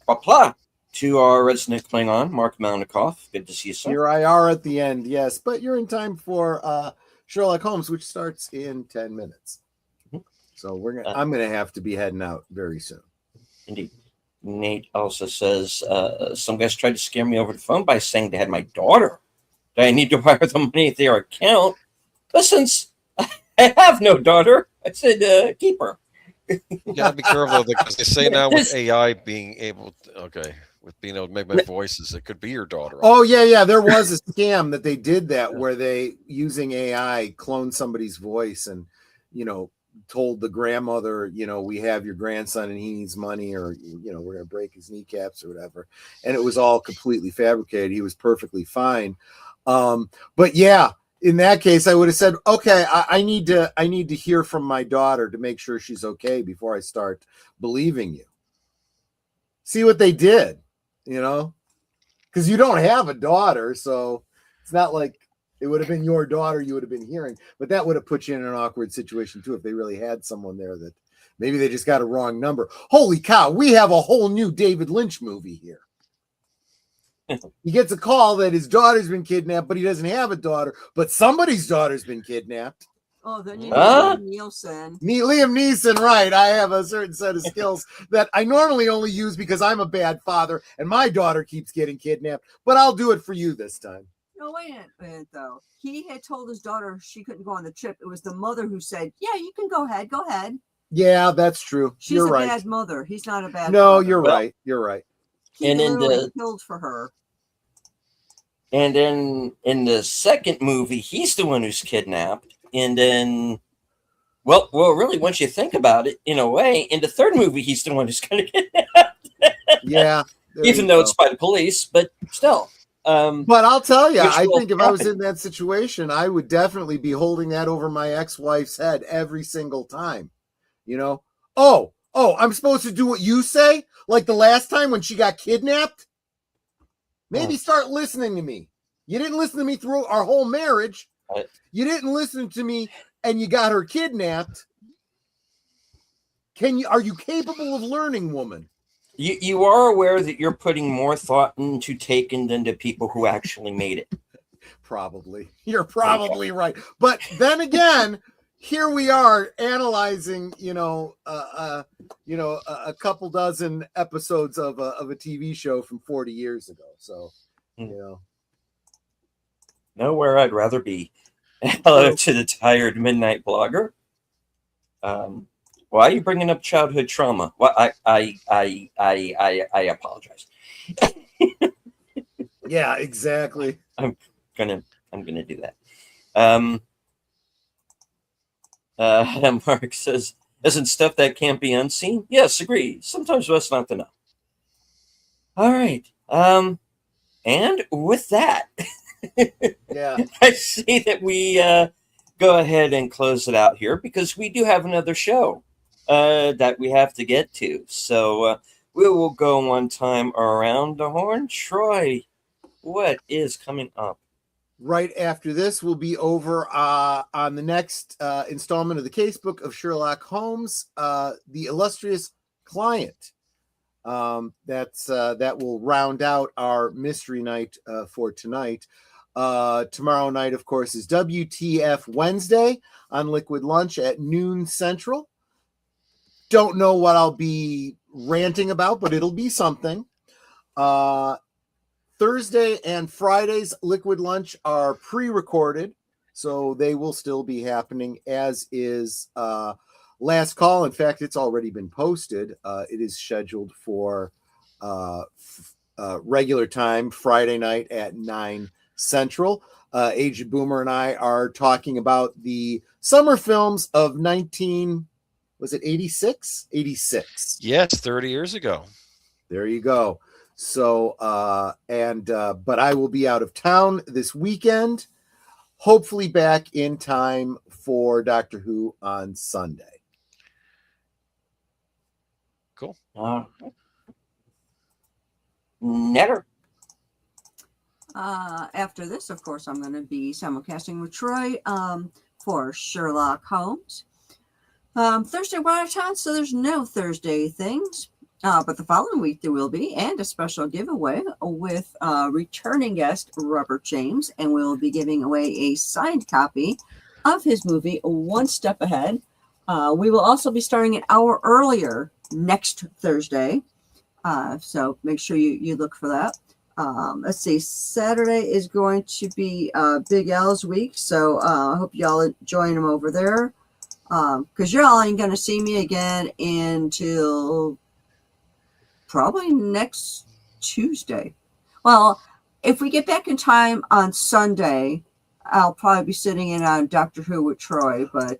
Apply to our resident Klingon, Mark Malnikoff. Good to see you, sir. Here I are at the end, yes, but you're in time for Sherlock Holmes, which starts in 10 minutes. So I'm going to have to be heading out very soon. Indeed. Nate also says, some guys tried to scare me over the phone by saying they had my daughter. Do I need to wire the money at their account? But since I have no daughter, I said, keep her. You gotta be careful because they say now with AI being able to, with being able to make my voices, it could be your daughter. Oh, yeah. There was a scam that they did that where they, using AI, cloned somebody's voice and, told the grandmother, we have your grandson and he needs money, or, we're going to break his kneecaps or whatever. And it was all completely fabricated. He was perfectly fine. But yeah, in that case, I would have said, okay, I need to hear from my daughter to make sure she's okay before I start believing you. See what they did, because you don't have a daughter. So it's not like it would have been your daughter you would have been hearing, but that would have put you in an awkward situation too if they really had someone there that maybe they just got a wrong number. Holy cow, we have a whole new David Lynch movie here. He gets a call that his daughter's been kidnapped, but he doesn't have a daughter, but somebody's daughter's been kidnapped. Oh, then you need Liam Neeson. Liam Neeson, right. I have a certain set of skills that I normally only use because I'm a bad father and my daughter keeps getting kidnapped, but I'll do it for you this time. No, wait a minute, though. He had told his daughter she couldn't go on the trip. It was the mother who said, yeah, you can go ahead. Go ahead. Yeah, that's true. She's You're a right. bad mother. He's not a bad No, father. you're right. You're right. He literally killed for her. And then in the second movie, he's the one who's kidnapped. And then, well, really, once you think about it, in a way, in the third movie, he's the one who's going to kidnap. Yeah. Even though it's by the police, but still. But I'll tell you, Which I will think if I was happen. in that situation, I would definitely be holding that over my ex-wife's head every single time. You know, oh, I'm supposed to do what you say, like the last time when she got kidnapped. Maybe start listening to me. You didn't listen to me through our whole marriage. You didn't listen to me, and you got her kidnapped. Are you capable of learning, woman? You are aware that you're putting more thought into Taken than to people who actually made it. Probably. You're probably right. But then again, here we are analyzing, a couple dozen episodes of a TV show from 40 years ago. So, Nowhere I'd rather be. Hello to the tired midnight blogger. Why are you bringing up childhood trauma? Well, I apologize. Yeah, exactly. I'm gonna do that. Mark says, isn't stuff that can't be unseen? Yes, agree. Sometimes best not to know. All right. And with that, yeah, I see that we go ahead and close it out here because we do have another show that we have to get to. So we will go one time around the horn. Troy, what is coming up? Right after this, we'll be over on the next installment of the Casebook of Sherlock Holmes, The Illustrious Client. That will round out our mystery night for tonight. Tomorrow night, of course, is WTF Wednesday on Liquid Lunch at noon Central. Don't know what I'll be ranting about, but it'll be something. Thursday and Friday's Liquid Lunch are pre-recorded, so they will still be happening, as is Last Call. In fact, it's already been posted. It is scheduled for regular time, Friday night at 9 Central. Agent Boomer and I are talking about the summer films of 86? 86. Yes, 30 years ago. There you go. So, but I will be out of town this weekend, hopefully back in time for Doctor Who on Sunday. Cool. Never. After this, of course, I'm going to be simulcasting with Troy for Sherlock Holmes. Thursday, we're out of town, so there's no Thursday things. But the following week there will be, and a special giveaway with returning guest Robert James, and we'll be giving away a signed copy of his movie One Step Ahead. We will also be starting an hour earlier next Thursday, so make sure you look for that. Let's see, Saturday is going to be Big L's week, so I hope y'all join him over there, because y'all ain't going to see me again until probably next Tuesday. Well, if we get back in time on Sunday, I'll probably be sitting in on Doctor Who with Troy, but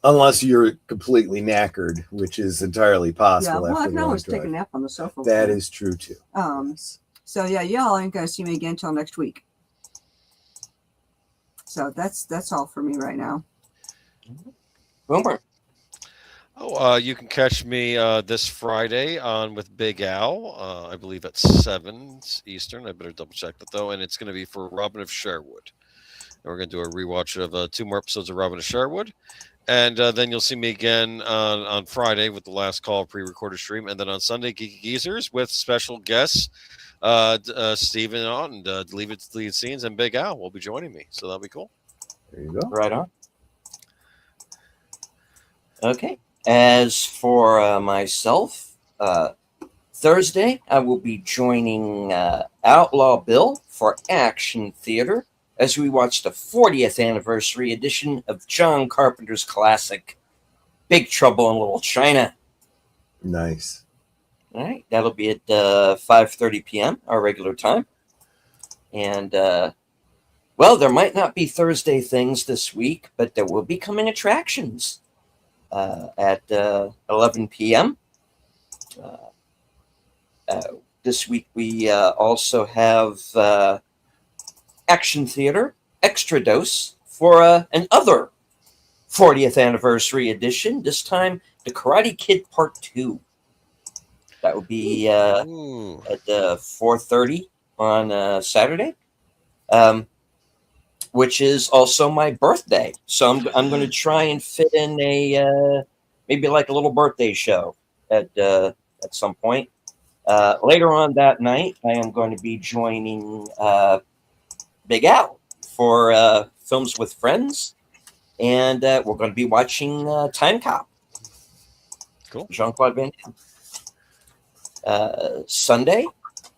unless you're completely knackered, which is entirely possible. Yeah, well, I can always take a nap on the sofa. That is true too. So yeah, y'all ain't gonna see me again until next week. So that's all for me right now. Boomer. You can catch me this Friday on with Big Al, I believe at 7 Eastern. I better double check that though. And it's going to be for Robin of Sherwood. And we're going to do a rewatch of 2 more episodes of Robin of Sherwood. And then you'll see me again on Friday with the Last Call pre-recorded stream. And then on Sunday, Geeky Geezers with special guests, Steven and Lead Scenes, and Big Al will be joining me. So that'll be cool. There you go. Right on. Okay. As for myself, Thursday, I will be joining Outlaw Bill for Action Theater as we watch the 40th anniversary edition of John Carpenter's classic, Big Trouble in Little China. Nice. All right. That'll be at 5:30 p.m., our regular time. And, well, there might not be Thursday things this week, but there will be coming attractions. At 11 p.m. this week we also have Action Theater Extra Dose for another 40th anniversary edition. This time, The Karate Kid Part 2. That would be at 4:30 on Saturday, which is also my birthday. So I'm going to try and fit in a maybe like a little birthday show at some point. Later on that night, I am going to be joining Big Al for Films with Friends, and we're going to be watching Time Cop. Cool. Jean-Claude Van Damme. Sunday,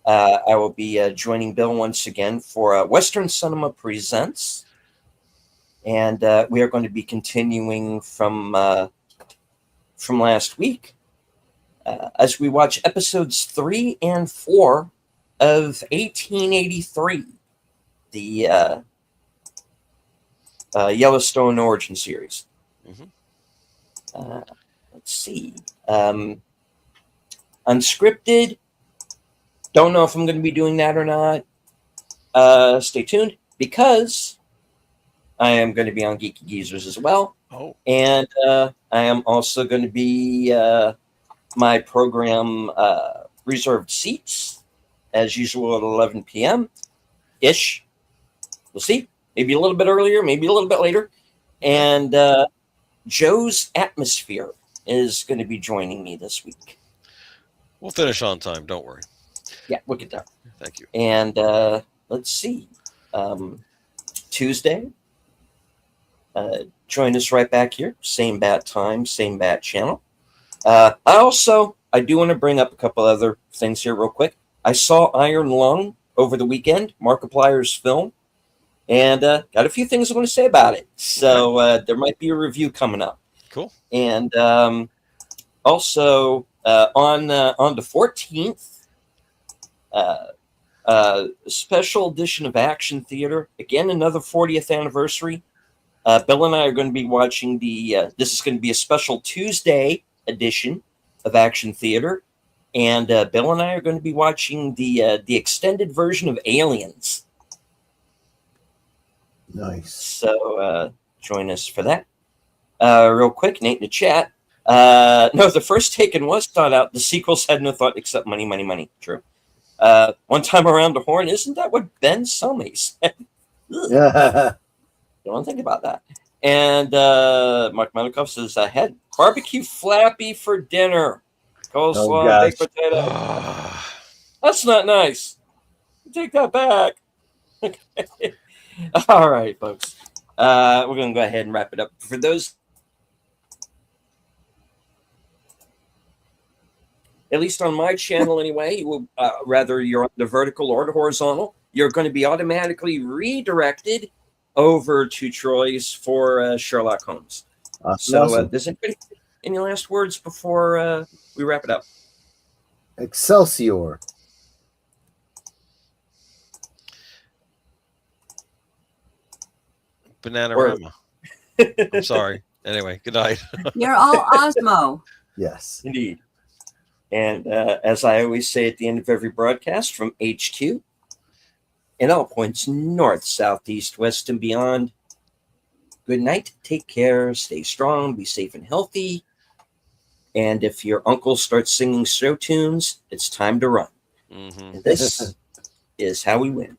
I will be joining Bill once again for Western Cinema Presents, and we are going to be continuing from last week as we watch episodes 3 and 4 of 1883, the Yellowstone Origin series. Mm-hmm. Let's see. Unscripted. Don't know if I'm going to be doing that or not. Stay tuned, because I am going to be on Geeky Geezers as well. Oh. And I am also going to be my program Reserved Seats, as usual, at 11 p.m. ish. We'll see. Maybe a little bit earlier, maybe a little bit later. And Joe's Atmosphere is going to be joining me this week. We'll finish on time. Don't worry. Yeah, we'll get there. Thank you. And let's see. Tuesday, join us right back here. Same bat time, same bat channel. I do want to bring up a couple other things here real quick. I saw Iron Lung over the weekend, Markiplier's film, and got a few things I want to say about it. So there might be a review coming up. Cool. And also on the 14th, special edition of Action Theater. Again, another 40th anniversary. Bill and I are going to be watching this is going to be a special Tuesday edition of Action Theater. And Bill and I are going to be watching the extended version of Aliens. Nice. So join us for that. Real quick, Nate in the chat. No, the first Taken was thought out. The sequels had no thought except money, money, money. True. One time around the horn, isn't that what Ben Somey said? Don't think about that. And Mark Malikov says, I had barbecue flappy for dinner. Coleslaw, baked potato. That's not nice. Take that back. Okay. All right, folks. We're going to go ahead and wrap it up. For those, at least on my channel anyway, you will, whether you're on the vertical or the horizontal, you're going to be automatically redirected over to Troy's for Sherlock Holmes. So does anybody any last words before we wrap it up? Excelsior. Bananarama. I'm sorry. Anyway, good night. You're all Osmo. Yes. Indeed. And as I always say at the end of every broadcast from HQ, in all points north, south, east, west, and beyond, good night, take care, stay strong, be safe and healthy. And if your uncle starts singing show tunes, it's time to run. Mm-hmm. And this is how we win.